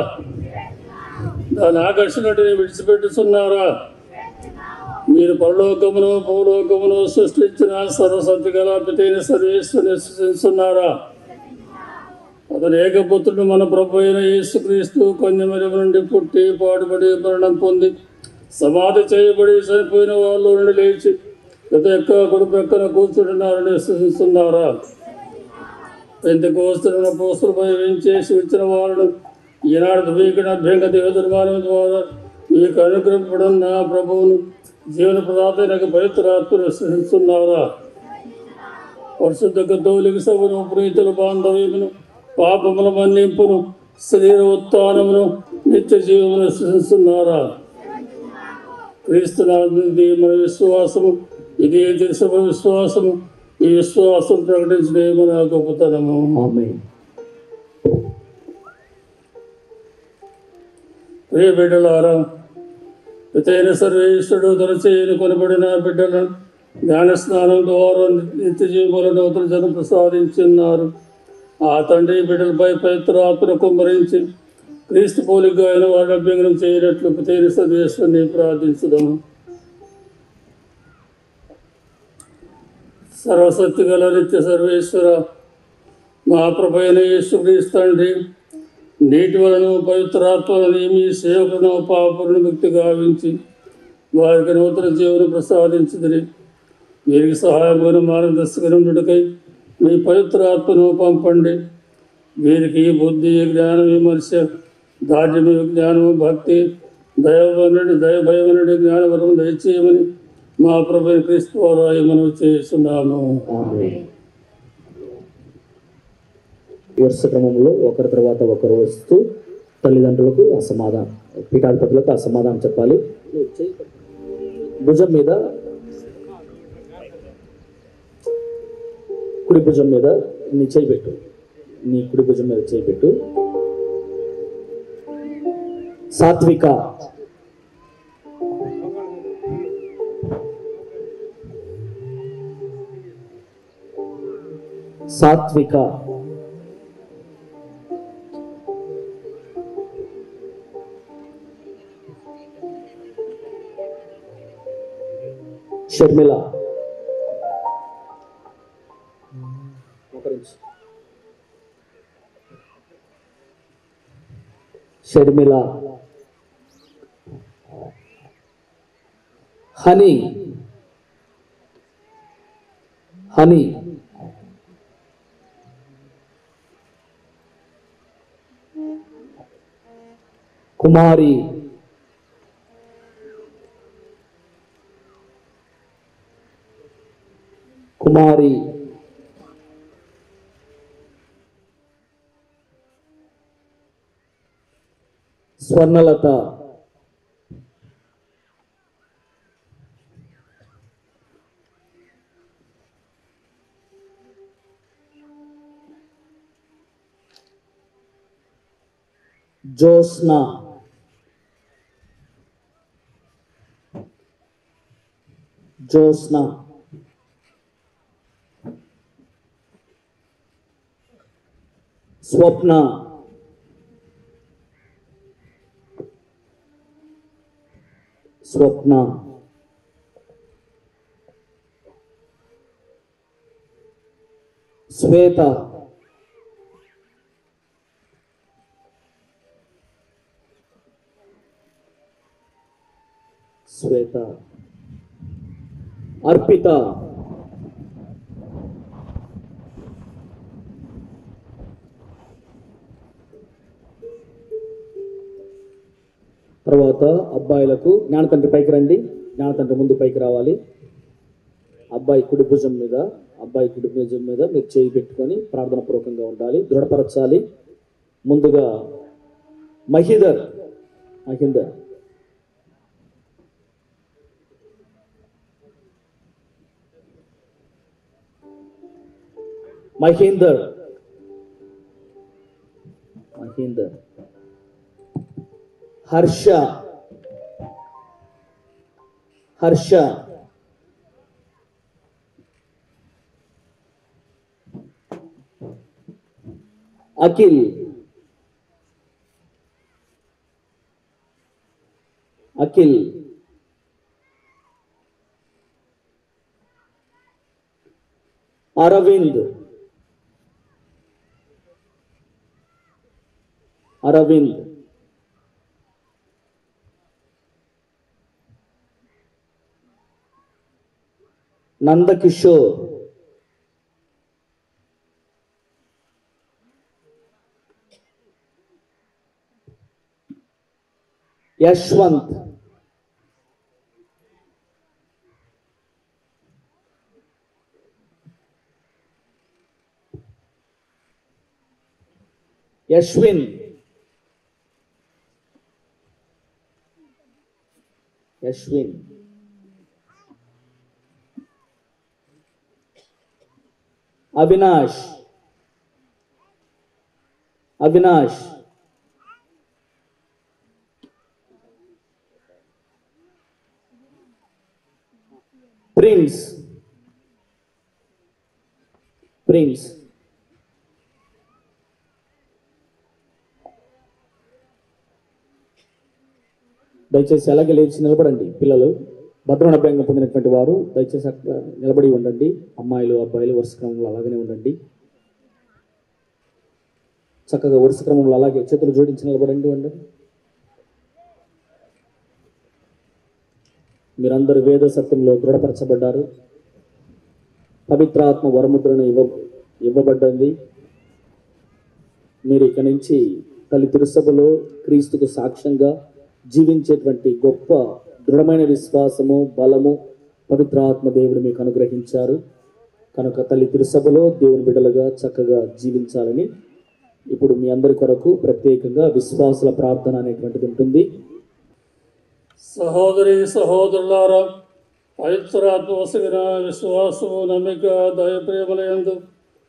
దాని ఆకర్షణని విడిచిపెట్టుతున్నారా? మీరు పరలోకమును భూలోకమును సృష్టించిన సర్వశక్తి గల పితైన సర్వేశ్వరుని సృష్టిస్తున్నారా? అతను ఏకపుత్రుడు మన ప్రభు అయిన యేసుక్రీస్తు కన్యమరియము నుండి పుట్టి పాటుపడి మరణం పొంది సమాధి చేయబడి చనిపోయిన వాళ్ళు నుండి లేచి యొక్క కొడుకు ఎక్కన కూర్చుంటున్నారని సృష్టిస్తున్నారా? పెంతెకోస్తున్న పోస్తులపై వేయించేసి వచ్చిన వారిని ఈనాడు ధృవీకరణ అభ్యంగ దేవదుర్మానం ద్వారా మీకు అనుగ్రహింపబడిన నా ప్రభువును జీవన ప్రదాతైన పవిత్రాత్మను సృష్టిస్తున్నారా? పరిశుద్ధ కథోలిక సభను ప్రీతుల బాంధవ్యమును పాపముల మన్నింపును శరీర ఉత్థానమును నిత్య జీవమును సృష్టిస్తున్నారా? క్రీస్తునాథునిది మన విశ్వాసము, ఇది సభ విశ్వాసము. ఈ విశ్వాసం ప్రకటించడే మన గొప్పతనము. ఆమేన్. ప్రియ బిడ్డలారా, పితైన సర్వేశ్వరుడు తన చేయని కొనబడిన బిడ్డలను జ్ఞాన స్నానం ద్వారా నిత్య జీవులను నూతన జనం ప్రసాదించున్నారు. ఆ తండ్రి బిడ్డలపై పవిత్రాత్మను కుమ్మరించి క్రీస్తు పోలిక అయిన వారిని అభ్యంగనం చేయనట్లు పితైన సర్వేశ్వరుని ప్రార్థించుదాము. సర్వశక్తి గల నిత్య సర్వేశ్వర, మా ప్రభు అయిన యేసుక్రీస్తు తండ్రి నీటి వలన పవిత్రాత్మని మీ సేవకులను పాపలను ముక్తి గావించి వారికి నూతన జీవన ప్రసాదించుదని వీరికి సహాయమైన మార్గదర్శకనుడికై మీ పవిత్రాత్మను పంపండి. వీరికి బుద్ధి, జ్ఞానం, విమర్శ, దార్ఢ్యము, జ్ఞానము, భక్తి, దయభయమనుడి జ్ఞానవరం దయచేయమని మా ప్రభు క్రీస్తు ద్వారా మనం చేస్తున్నాము. ఆమేన్. వరుస క్రమంలో ఒకరి తర్వాత ఒకరు వస్తూ తల్లిదండ్రులకు అసమాధానం, పీఠాధిపతులకు అసమాధానం చెప్పాలి. భుజం మీద, కుడి భుజం మీద నీ చేయి పెట్టు. నీ కుడి భుజం మీద చేయి పెట్టు. సాత్విక, సాత్విక, షర్మిల, షర్మిల, హనీ, హనీ, కుమారి, కుమారి, స్వర్ణలత, జోస్నా, జోస్నా, స్వప్న, స్వప్న, శ్వేత, శ్వేత, అర్పిత, తర్వాత అబ్బాయిలకు జ్ఞానతండ్రి పైకి రండి. జ్ఞానతండ్రి ముందు పైకి రావాలి. అబ్బాయి కుడి భుజం మీద మీరు చేయి పెట్టుకొని ప్రార్థన పూర్వకంగా ఉండాలి, దృఢపరచాలి. ముందుగా మహీందర్ హర్ష అఖిల్ అరవింద్ నందకిషోర్ యశ్వంత్ యశ్విన్ అవినాష్ ప్రిన్స్ దయచేసి అలాగే లేచి నిలబడండి. పిల్లలు భద్రనభ్యంగా పొందినటువంటి వారు దయచేసి అక్కడ నిలబడి ఉండండి. అమ్మాయిలు అబ్బాయిలు వరుస క్రమంలో అలాగనే ఉండండి. చక్కగా వరుస క్రమంలో అలాగే చేతులు జోడించి ఉండండి. మీరందరూ వేద సత్యంలో దృఢపరచబడ్డారు. పవిత్రాత్మ వరముద్రను ఇవ్వబడ్డంది. మీరు ఇక్కడి నుంచి తల్లి తిరుసభలో క్రీస్తుకు సాక్ష్యంగా జీవించేటువంటి గొప్ప దృఢమైన విశ్వాసము, బలము పవిత్రాత్మ దేవుడు మీకు అనుగ్రహించారు. కనుక తల్లి తిరుసభలో దేవుని బిడ్డలుగా చక్కగా జీవించాలని ఇప్పుడు మీ అందరి కొరకు ప్రత్యేకంగా విశ్వాసుల ప్రార్థన అనేటువంటిది ఉంటుంది. సహోదరి సహోదరులారా, పవిత్రాత్మ వసగిన విశ్వాసము, నమ్మిక, దయ, ప్రేమలయందు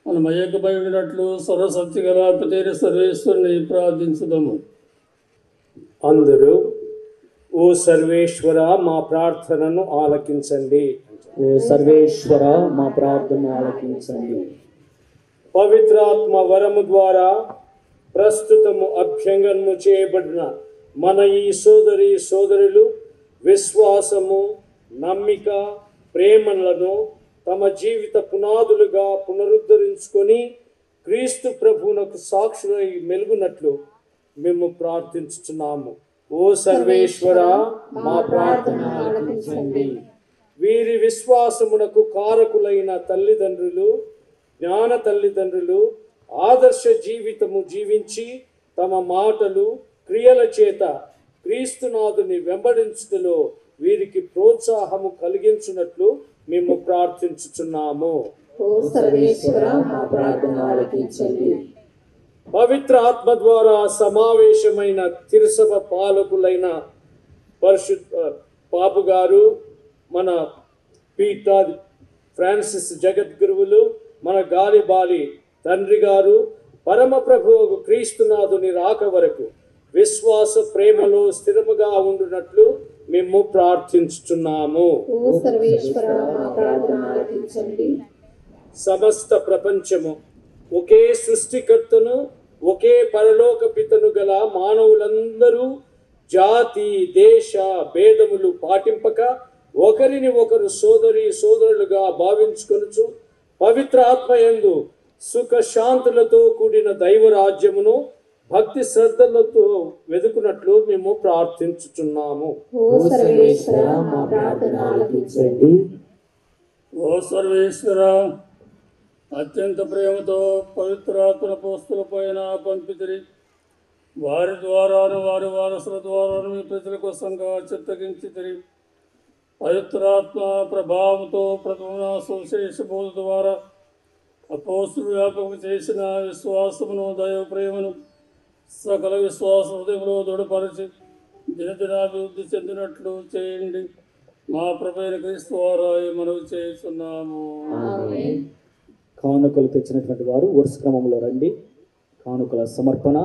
మనం ఏకమైనట్లు సర్వశక్తి గల పితైన సర్వేశ్వరుని ప్రార్థించుదాము. అందరూ ఓ సర్వేశ్వర మా ప్రార్థనను ఆలకించండి. పవిత్రాత్మ వరము ద్వారా ప్రస్తుతము అభ్యంగనము చేయబడిన మన ఈ సోదరులు విశ్వాసము, నమ్మిక, ప్రేమలను తమ జీవిత పునాదులుగా పునరుద్ధరించుకొని క్రీస్తు ప్రభువునకు సాక్షులై మెలుగునట్లు మేము ప్రార్థించుచున్నాము. ఓ సర్వేశ్వర మా ప్రార్థన ఆలకించండి. వీరి విశ్వాసమునకు కారకులైన తల్లిదండ్రులు, జ్ఞాన తల్లిదండ్రులు ఆదర్శ జీవితము జీవించి తమ మాటలు, క్రియల చేత క్రీస్తునాథుని వెంబడించుటలో వీరికి ప్రోత్సాహము కలిగించున్నట్లు మేము ప్రార్థించుచున్నాము. పవిత్ర ఆత్మ ద్వారా సమావేశమైన తిరుసభ పాలకులైన పరిశుద్ధ పాపు గారు, మన పీటర్ ఫ్రాన్సిస్ జగద్గురువులు, మన గాలిబాలి తండ్రి గారు పరమ ప్రభువు క్రీస్తునాథుని రాక వరకు విశ్వాస ప్రేమలో స్థిరముగా ఉండునట్లు మేము ప్రార్థించుచున్నాము. సమస్త ప్రపంచము ఒకే సృష్టికర్తను, ఒకే పరలోక పితను గల మానవులందరూ జాతి, దేశ భేదములు పాటింపక ఒకరిని ఒకరు సోదరులుగా భావించుకొనుచు పవిత్ర ఆత్మయందు సుఖ శాంతులతో కూడిన దైవ రాజ్యమును భక్తి శ్రద్ధలతో వెదుకున్నట్లు మేము ప్రార్థించుచున్నాము. ఓ సర్వేశ్వర, అత్యంత ప్రేమతో పవిత్రాత్మల పోస్తుల పైన పంపితిరి. వారి ద్వారాను వారి వారసుల ద్వారాను మీ ప్రజల కోసంగా చిత్తగించి తిరిగి పవిత్రాత్మ ప్రభావంతో ప్రథమ సువిశేష బోధ ద్వారా అపోస్తులు వ్యాపకం చేసిన విశ్వాసమును దైవ ప్రేమను సకల విశ్వాస హృదయంలో దృఢపరిచి దినదినాభివృద్ధి చెందినట్లు చేయండి. మా ప్రభువైన క్రీస్తు ద్వారా మనవి చేస్తున్నాము. కానుకలు తెచ్చినటువంటి వారు వరుస క్రమంలో రండి. కానుకల సమర్పణ.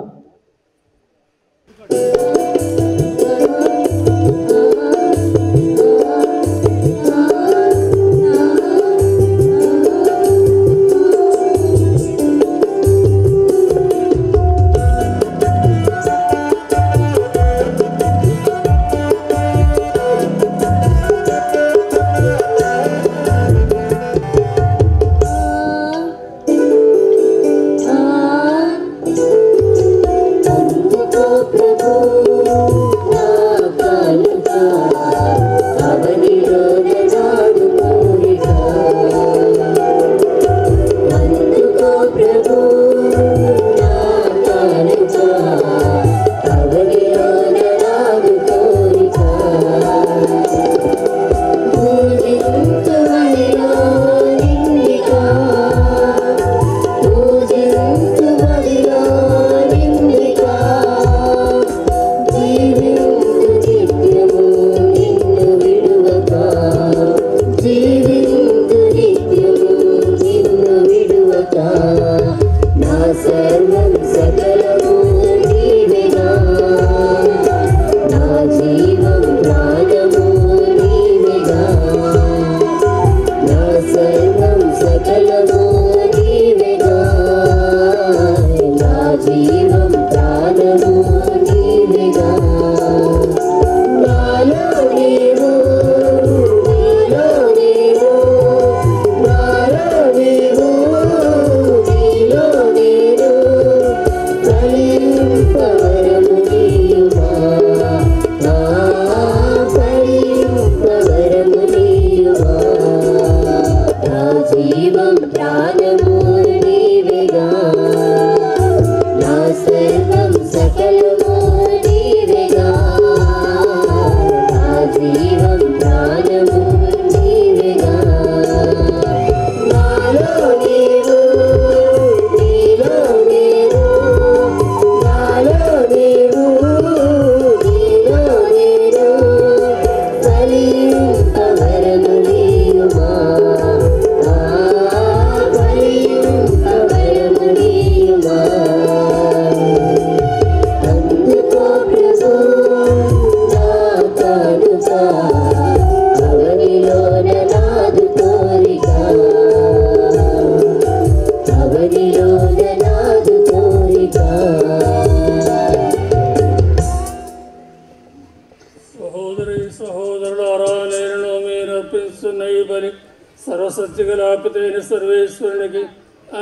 సర్వసత్యగలాపితైన సర్వేశ్వరునికి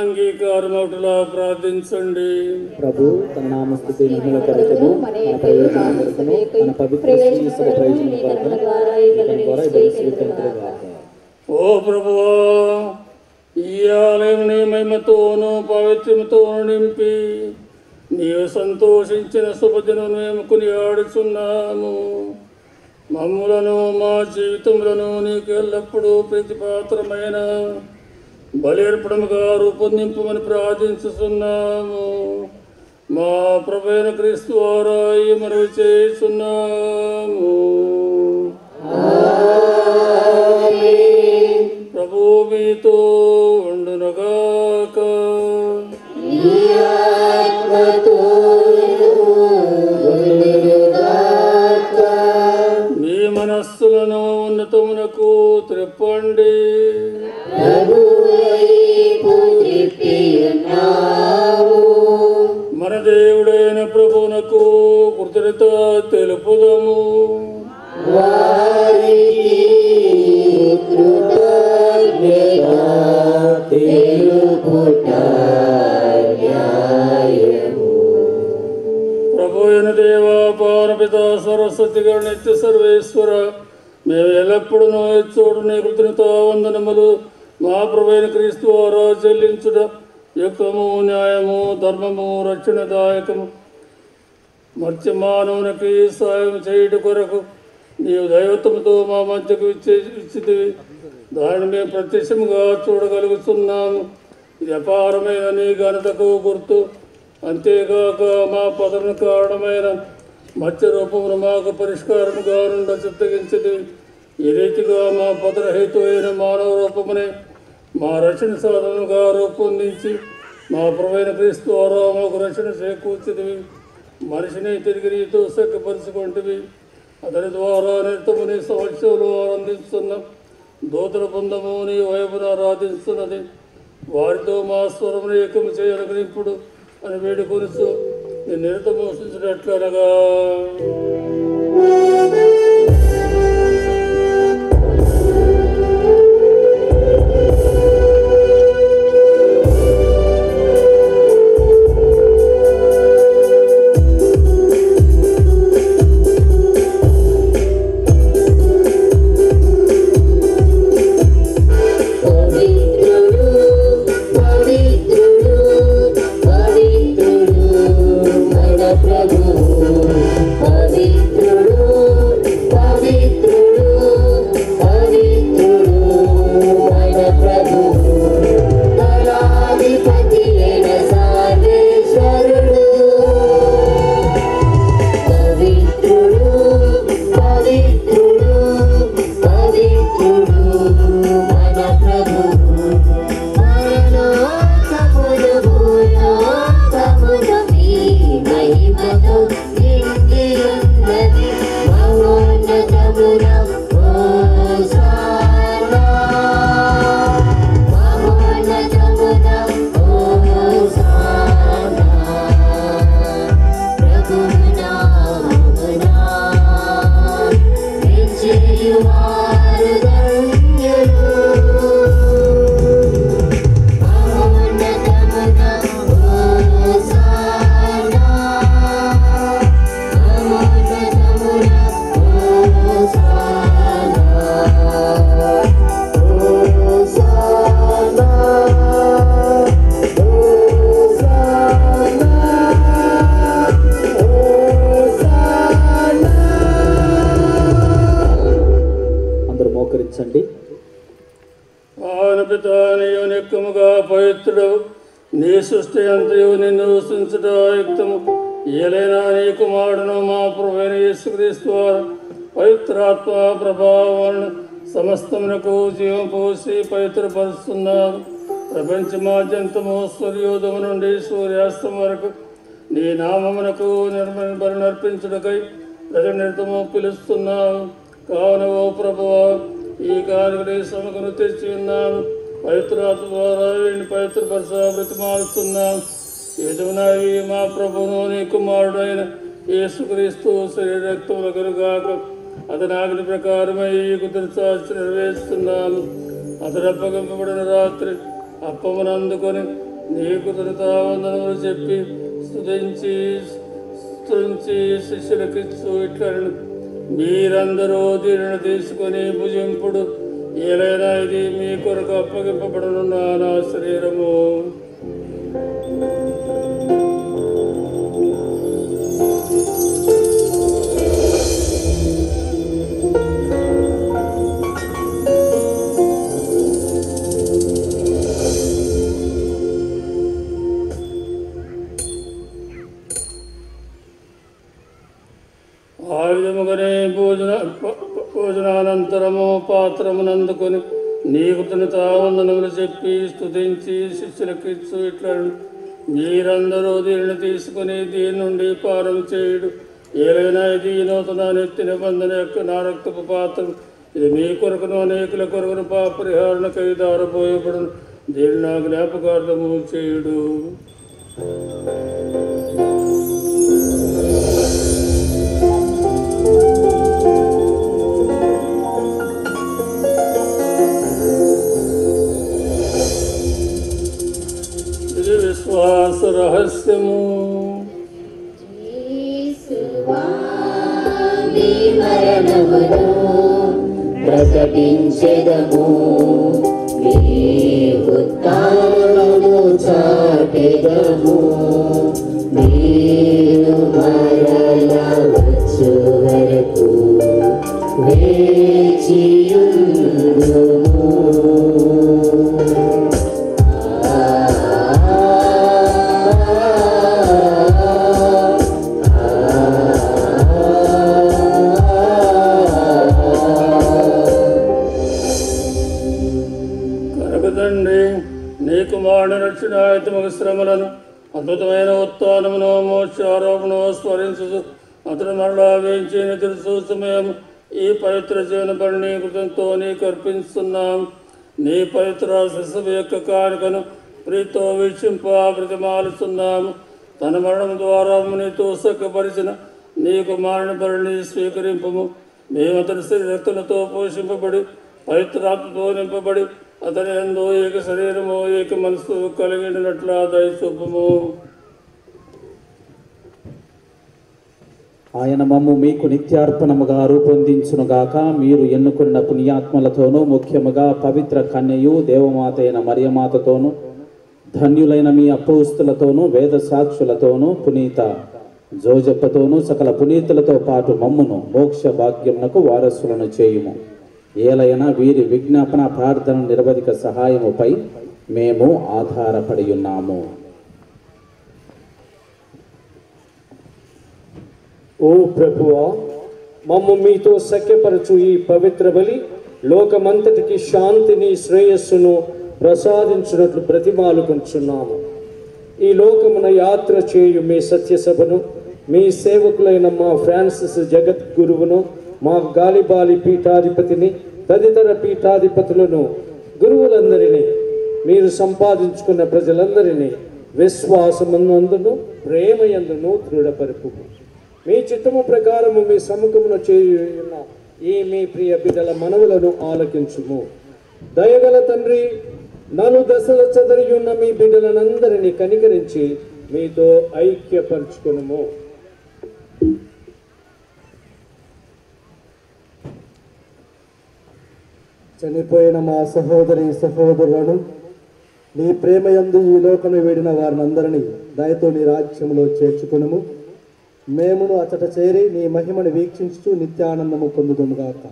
అంగీకారమౌటలా ప్రార్థించండి. ప్రభు తన నామస్తుతి మహిమ కొరకును మన ప్రయోజనం కొరకును మన పవిత్ర శ్రీ సభ ప్రయోజనం కొరకును ద్వారా ఈ స్వీకరించుగాక. ఓ ప్రభువా, ఈ ఆలయం నీ మహిమతోనూ పవిత్రతోనూ నింపి నీవు సంతోషించిన శుభదినం మేము కొనియాడుచున్నాము. మమ్ములను మా జీవితములను నీకు ఎల్లప్పుడూ ప్రీతిపాత్రమైన బలిర్పణముగా రూపొందింపమని ప్రార్థించుతున్నాము. మా ప్రభువైన క్రీస్తు ద్వారా మనవి చేస్తున్నాము. ప్రభు మీతో ఉండునగాక. మీ మనస్సులను ఉన్నతమునకు త్రిప్పండి. మన దేవుడైన ప్రభువునకు కృతజ్ఞత తెలుపుదము. ప్రభువైన దేవా, పరమపిత సరస్వతిగా నిత్య సర్వేశ్వర, మేము ఎల్లప్పుడూ ఎచ్చోడు నీ కృతజ్ఞత వందనములు మా ప్రభువైన క్రీస్తు వారా చెల్లించుట యుక్తము, న్యాయము, ధర్మము, రక్షణదాయకము. మత్స్య మానవునికి సాయం చేయుట కొరకు నీవు దైవత్వంతో మా మధ్యకు ఇచ్చితివి. దానిని మేము ప్రత్యక్షంగా చూడగలుగుతున్నాము. ఇది అపారమైన నీ ఘనతకు గుర్తు. అంతేగాక మా పదన కారణమైన మత్స్య రూపమును మాకు పరిష్కారముగా నుండ చిత్తగించితివి. ఈ రీతిగా మా పదన హేతు అయిన మానవ రూపమునే మా రక్షణ సాధనగా రూపొందించి మా ప్రభువైన క్రీస్తు ద్వారా మాకు రక్షణ చేకూర్చితివి. మనిషిని తిరిగి నీతో సఖ్యపరుచుకుంటువి. అతని ద్వారా నిత్యముని సమస్యలు ఆనందిస్తున్న దూతల బృందము నీ వైపున ఆరాధిస్తున్నది. వారితో మా స్వరమును ఏకము చేయడానికి ఇప్పుడు అని వేడుకొనిస్తూ నేను నిరతము సూచించినట్లనగా పవిత్రుడు నీ సృష్టి అంతయు నిన్ను సృష్టించుట యుక్తము. ఏలైనా నీ కుమారుడును మా ప్రభువైన యేసుక్రీస్తు వారు పవిత్రాత్మ ప్రభావాలను సమస్తమునకు జీవం పోసి పవిత్రపరుస్తున్నారు. ప్రపంచమాద్యంతము సూర్యోదయం నుండి సూర్యాస్తం వరకు నీ నామమునకు బలి నర్పించుటకై ప్రజనిర్తము పిలుస్తున్నాము. కావున ఓ ప్రభువా, ఈ కార్యక్రమ సమకును తెచ్చి ఉన్నాము. పవిత్రాత్మ ద్వారా వీడిని పవిత్రపరచ బ్రతిమాలుస్తున్నాం. ఈ విధమునవి మా ప్రభువును నీ కుమారుడైన యేసుక్రీస్తు శరీర రక్తములకుగాక అతని ఆజ్ఞ ప్రకారమై ఈ కుదిరిచాచి నెరవేరుస్తున్నాము. అతడు అప్పగింపబడిన రాత్రి అప్పమును అందుకొని నీకు వందనములు చెప్పి స్తుతించి శిష్యులకిచ్చు ఇట్లను, మీరందరూ దీనిని తీసుకొని భుజింపుడు. ఏలైనా ఇది మీ కొరకు అప్పగింపబడనున్న నా శరీరము. ఆ విధముగానే భోజనానంతరము పాత్రమునందుకొని నీకు వందనములు చెప్పి స్తుతించి శిష్యులకిచ్చు ఇట్లను, మీరందరూ దీనిని తీసుకుని దీని నుండి పానం చేయుడు. ఏలైనా ఇది నూతన నిత్య నిబంధన యొక్క నా రక్తపు పాత్రం. ఇది మీ కొరకును అనేకుల కొరకును పాపరిహారణకై దారపోయబడును. దీన్ని నా జ్ఞాపకార్థము చేయుడు. విశ్వాస రహస్యము. ప్రకటించెదము, నీ ఉత్థానమును చాటెదము. నీ నేను మరల వచ్చు వరకు వేచియుందును. కనకదండి నీ కుమారుని రక్షణాయుతముఖ శ్రమలను అద్భుతమైన ఉత్థానమును మోక్షారోపణను స్మరించు అతను మరలా వేయించిన తెలుసు సమయం ఈ పవిత్ర జీవన బడిని కృతంతో నీకు అర్పిస్తున్నాం. నీ పవిత్ర శిశువు యొక్క కానుకను ప్రీతితో వీక్షింప ప్రతిమాలుస్తున్నాము. తన మరణం ద్వారా నీతో సక్కపరిచిన నీ కుమారుని బడిని స్వీకరింపము. మేము అతని శరీరక్తులతో పోషింపబడి పవిత్రాత్మతో నింపబడి అతని యందు ఏక శరీరము ఏక మనసు కలిగినట్ల దయచూపము. ఆయన మమ్ము మీకు నిత్యార్పణముగా రూపొందించునుగాక. మీరు ఎన్నుకున్న పుణ్యాత్మలతోనూ ముఖ్యముగా పవిత్ర కన్యయు దేవమాత అయిన మరియమాతతోనూ ధన్యులైన మీ అపోస్తులతోనూ వేద సాక్షులతోనూ పునీత జోజప్పతోనూ సకల పునీతులతో పాటు మమ్మును మోక్ష భాగ్యమునకు వారసులను చేయుము. ఏలైనా వీరి విజ్ఞాపన ప్రార్థన నిరవధిక సహాయముపై మేము ఆధారపడి ఉన్నాము. ఓ ప్రభువా, మమ్ము మీతో సఖ్యపరచు ఈ పవిత్ర బలి లోకమంతటికి శాంతిని శ్రేయస్సును ప్రసాదించినట్లు బ్రతిమాలుకొంచున్నాము. ఈ లోకమున యాత్ర చేయు మీ సత్యసభను, మీ సేవకులైన మా ఫ్రాన్సిస్ జగద్గురువును, మా గాలిబాలి పీఠాధిపతిని, తదితర పీఠాధిపతులను, గురువులందరినీ, మీరు సంపాదించుకున్న ప్రజలందరినీ విశ్వాసమందును ప్రేమయందును దృఢపరుపు. మీ చిత్తము ప్రకారము మీ సముఖమున చేయున్న ఈ మీ ప్రియ బిడ్డల మనవులను ఆలకించుము. దయగల తండ్రి, నలు దశల చెదరియున్న మీ బిడ్డలనందరినీ కనికరించి మీతో ఐక్యపరచుకునుము. చనిపోయిన మా సహోదరి సహోదరులను నీ ప్రేమయందు ఈ లోకము వీడిన వారినందరినీ దయతో నీ రాజ్యములో చేర్చుకునుము. మేమును అచట చేరి నీ మహిమను వీక్షించుచు నిత్యానందము పొందుదుముగాక.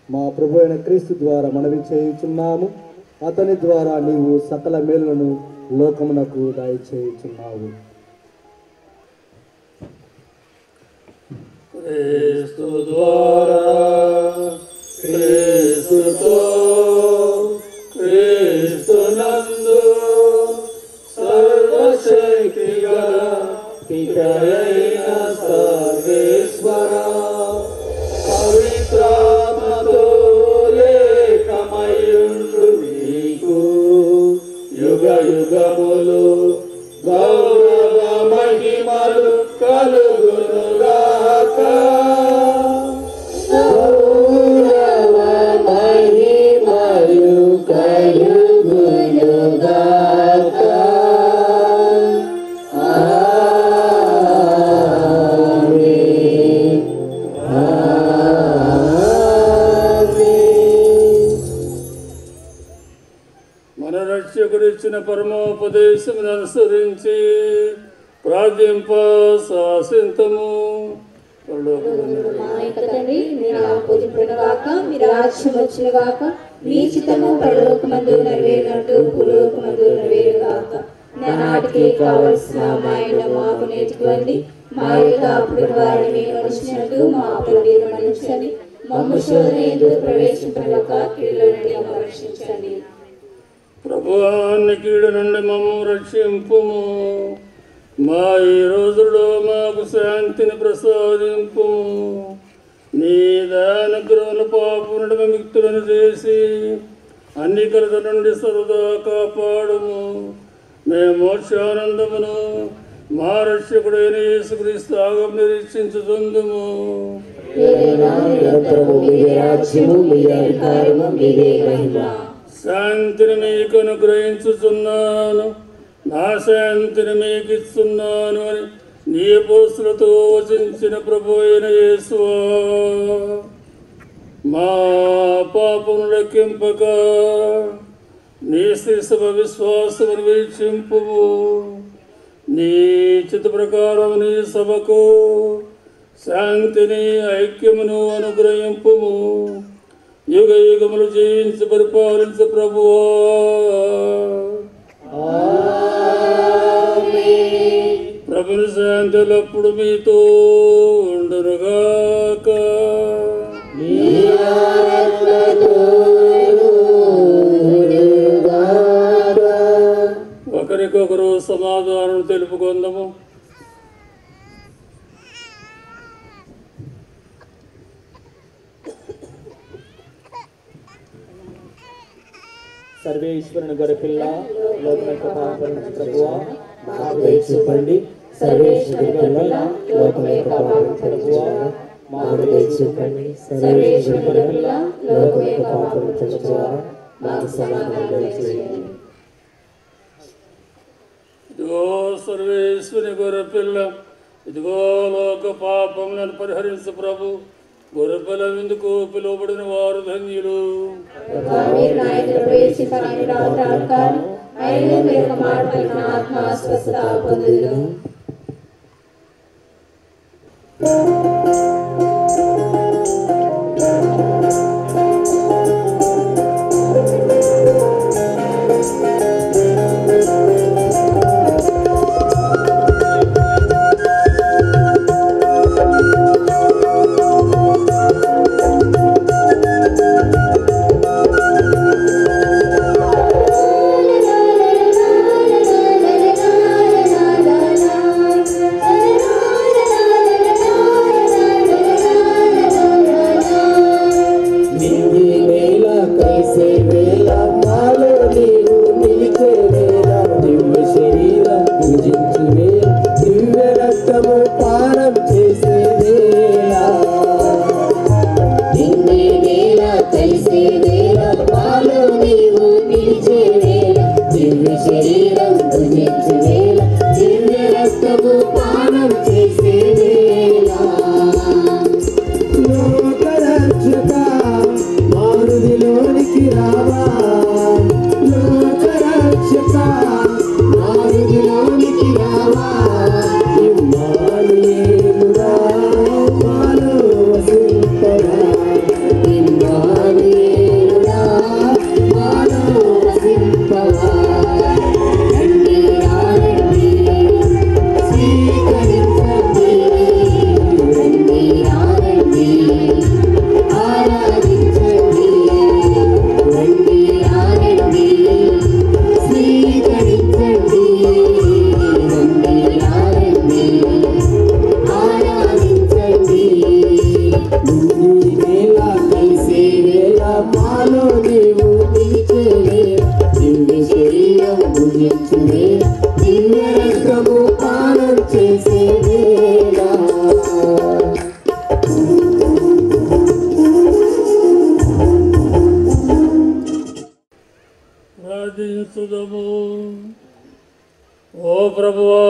మా ప్రభు అయిన క్రీస్తు ద్వారా మనవి చేయుచున్నాము. అతని ద్వారా నీవు సకల మేలులను లోకమునకు దయచేయుచున్నావు. క్రీస్తు ద్వారా క్రీస్తుతో క్రీస్తునందు సర్వశక్తి గల పితయైన సర్వేశ్వర పవిత్రాత్మతో ఏకమయుండు నీకు యుగ యుగములు గౌరవ మహిమలు కలుగునుగాక. గౌరవ మహిమలు కలుగునుగాక. ఆమేన్. ఆమేన్. మన రక్షకుడిచ్చిన పరమోపదేశమును అనుసరించి ప్రార్థింప శాసింతము. మా యొక్క తండ్రి, మీ నామము పూజింపబడునుగాక, మీ రాజ్యం వచ్చునుగాక, మీ చిత్తము పరలోకమందు నెరవేరినట్టు భూలోకమందు నెరవేరుగాక. నానాటికి కావలసిన మా ఇంట మాకు నేర్చుకోండి. మా యొక్క అప్పుడు వారిని మేము మన్నించినట్టు మా అప్పులు మీరు మన్నించండి. మమ్ము శోధన యందు ప్రవేశింపనివ్వక కీడులో నుండి మమ్మల్ని రక్షించండి. ప్రభువా, నీ కీడు నుండి మమ్ము రక్షింపుము. మా ఈ రోజుల్లో మాకు శాంతిని ప్రసాదింపు. నీ దానగ్రహణ పాపములను విముక్తులను చేసి అన్ని కలత నుండి సరదా కాపాడుము. మేము మోక్షానందమును మా రక్షకుడైన యేసుక్రీస్తు ఆగమన నిరీక్షించుచుందుము. నిరంతరము మీదే రాజ్యము, మీదే అధికారము, మీదే మహిమ. శాంతిని మీకు అనుగ్రహించుచున్నాను, నా శాంతిని మీకు ఇస్తున్నాను అని నీ అపోస్తులతో వచించిన ప్రభు అయిన యేసువా, మా పాపమును లెక్కింపక నీ శిశువ విశ్వాసమును వీక్షింపుము. నీ చిత్త ప్రకారం నీ సభకు శాంతిని ఐక్యమును అనుగ్రహింపుము. యుగ యుగములు జీవించి పరిపాలించు ప్రభువా. ప్రభుని శాంతులప్పుడు మీతో ఉండునుగాక. ఒకరికొకరు సమాధానం తెలుపుకుందాము. సర్వేశ్వరుని గొర్రెపిల్ల లోకం యొక్క పాపం నుంచి ప్రభువా మాకు దయ చూపండి. సర్వేశ్వరుని గొర్రెపిల్ల లోకం యొక్క పాపం నుంచి ప్రభువా మాకు దయ చూపండి. సర్వేశ్వరుని గొర్రెపిల్ల లోకం యొక్క పాపం నుంచి ప్రభువా మాకు సమాధానం దయచేయండి. ఇదిగో సర్వేశ్వరి గొర్రెపిల్ల, ఇదిగో లోక పాపములను పరిహరించు ప్రభు. గొర్రెపిల్ల విందుకు పిలువబడిన వారు ధన్యులు. ప్రార్థించుదము. ఓ ప్రభువా,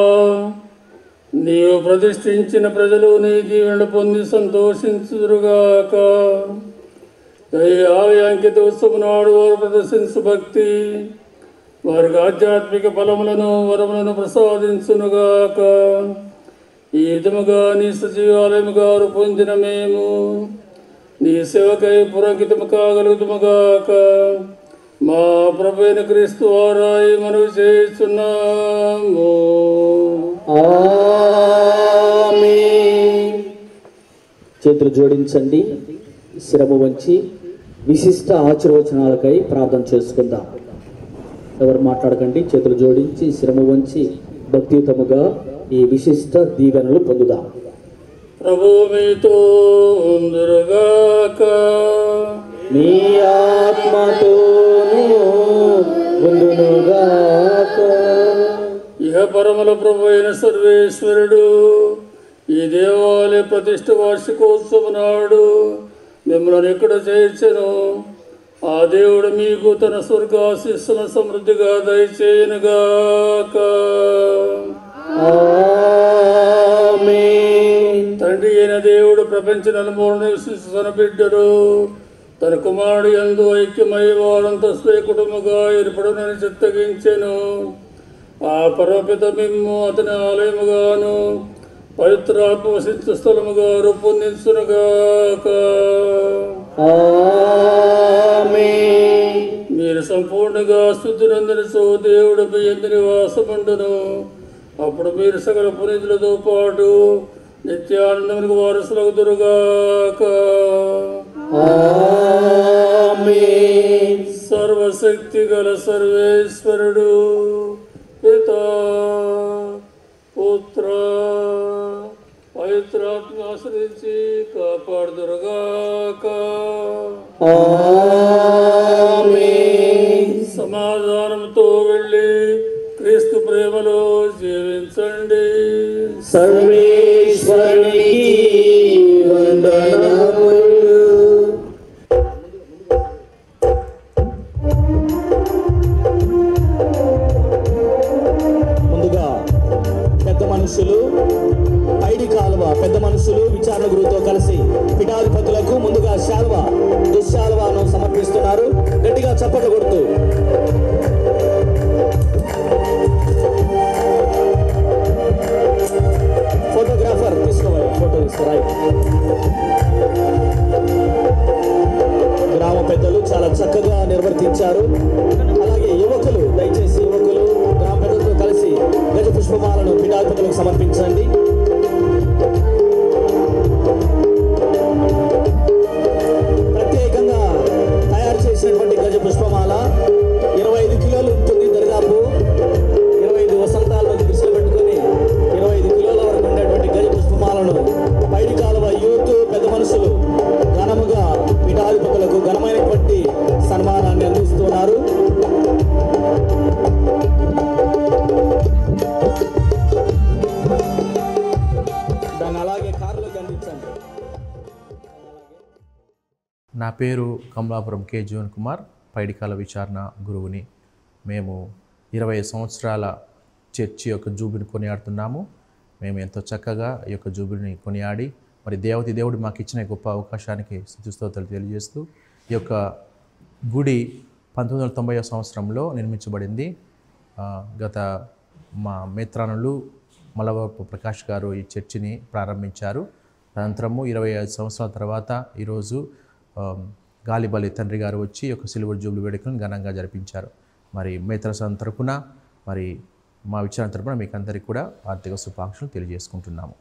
నీవు ప్రతిష్ఠించిన ప్రజలు నీ దీవెనలు పొంది సంతోషించుదురుగాక. ఈ ఆలయ అంకిత ఉత్సవం నాడు వారు ప్రదర్శించు భక్తి వారికి ఆధ్యాత్మిక ఫలములను వరములను ప్రసాదించునుగాక. ఈ విధముగా నీ సజీవాలయముగా పొందిన మేము నీ సేవకై పురంకితము కాగలుగుతుముగాక. మా ప్రభు అయిన క్రీస్తు వారాయి మనవి చేస్తున్నాము. చేతులు జోడించండి, శిరము వంచి విశిష్ట ఆశీర్వచనాలకై ప్రార్థన చేసుకుందాం. ఎవరు మాట్లాడకండి, చేతులు జోడించి శిరము వంచి భక్తియుతముగా ఈ విశిష్ట దీవెనలు పొందుదాం. ప్రభు మీతో ఉందురుగాక. మీ ఆత్మతోను ఉండునుగాక. ఇహ పరమల ప్రభు అయిన సర్వేశ్వరుడు ఈ దేవాలయ ప్రతిష్ఠ వార్షికోత్సవం నాడు మిమ్మల్ని ఎక్కడ చేర్చెను ఆ దేవుడు మీకు తన స్వర్గాశిస్సును సమృద్ధిగా దయచేయనుగాక. తండ్రి అయిన దేవుడు ప్రపంచ నలుమూలన నివసిస్తున్న బిడ్డలు తన కుమారుడు యందు ఐక్యమై వారంతా స్వయ కుటుంబగా ఏర్పడునని చిత్తగించెను. ఆ పరమపిత మిమ్ము అతని ఆలయముగాను పవిత్రాత్మ వసించ స్థలముగా రూపొందించునుగాక. మీరు సంపూర్ణంగా స్తుతి నందనిచో దేవుడు మీ యందు నివాసముండును. అప్పుడు మీరు సకల పునీతులతో పాటు నిత్యానందమునకు వారసులగుదురుగాక. సర్వశక్తి గల సర్వేశ్వరుడు పితా పుత్ర పవిత్రాత్మ ఆశ్రయించి కాపాడుదురుగాక. సమాధానంతో వెళ్ళి క్రీస్తు ప్రేమలో జీవించండి. సర్వేశ్వరునికి వందనములు. ముందుగా పెద్ద మనుషులు పైడి కాలువ పెద్ద మనుషులు విచారణ గురువుతో కలిసి పీఠాధిపతులకు ముందుగా దుశ్శాల్వాను సమర్పిస్తున్నారు. గట్టిగా చప్పట్లు కొడుతూ ఫోటోగ్రాఫర్ తీసుకోవాలి, ఫోటో తీసుకురాయి. గ్రామ పెద్దలు చాలా చక్కగా నిర్వర్తించారు. అలాగే యువకులు, దయచేసి యువకులు గ్రామ పెద్దలతో కలిసి గజ పుష్పమాలను పీఠాధిపతులకు సమర్పించండి. ప్రత్యేకంగా తయారు చేసినటువంటి గజ పుష్పమాల 25 కిలోలు ఉంటుంది. దరిదాపు 25 వసంతాలను దృష్టిలో పెట్టుకుని 25 కిలోల వరకు ఉండేటువంటి గజ పుష్పమాలను పైడి కాలువ యూత్ పెద్ద మనుషులు ఘనముగా పీఠాధిపతులకు ఘనమైనటువంటి సన్మానాన్ని అందిస్తున్నారు. దాన్ని అలాగే కారులోకి అందించండి. నా పేరు కమలాపురం కె జీవన్ కుమార్, పైడికాల విచారణ గురువుని. మేము 20 సంవత్సరాల చర్చి యొక్క జూబిలిని కొనియాడుతున్నాము. మేము ఎంతో చక్కగా ఈ యొక్క జూబిలిని కొనియాడి మరి దేవుడు మాకు ఇచ్చిన గొప్ప అవకాశానికి స్తుతిస్తోత్రాలు తెలియజేస్తూ ఈ యొక్క గుడి 1990 సంవత్సరంలో నిర్మించబడింది. గత మా మిత్రానులు మలవరపు ప్రకాష్ గారు ఈ చర్చిని ప్రారంభించారు. అనంతరము 25 సంవత్సరాల తర్వాత ఈరోజు గాలిబలి తండ్రి గారు వచ్చి ఒక సిల్వర్ జూబ్లీ వేడుకలను ఘనంగా జరిపించారు. మరి మేత్రసం తరపున మరి మా విచారణ తరపున మీకు అందరికీ కూడా ఆర్థిక శుభాకాంక్షలు తెలియజేసుకుంటున్నాము.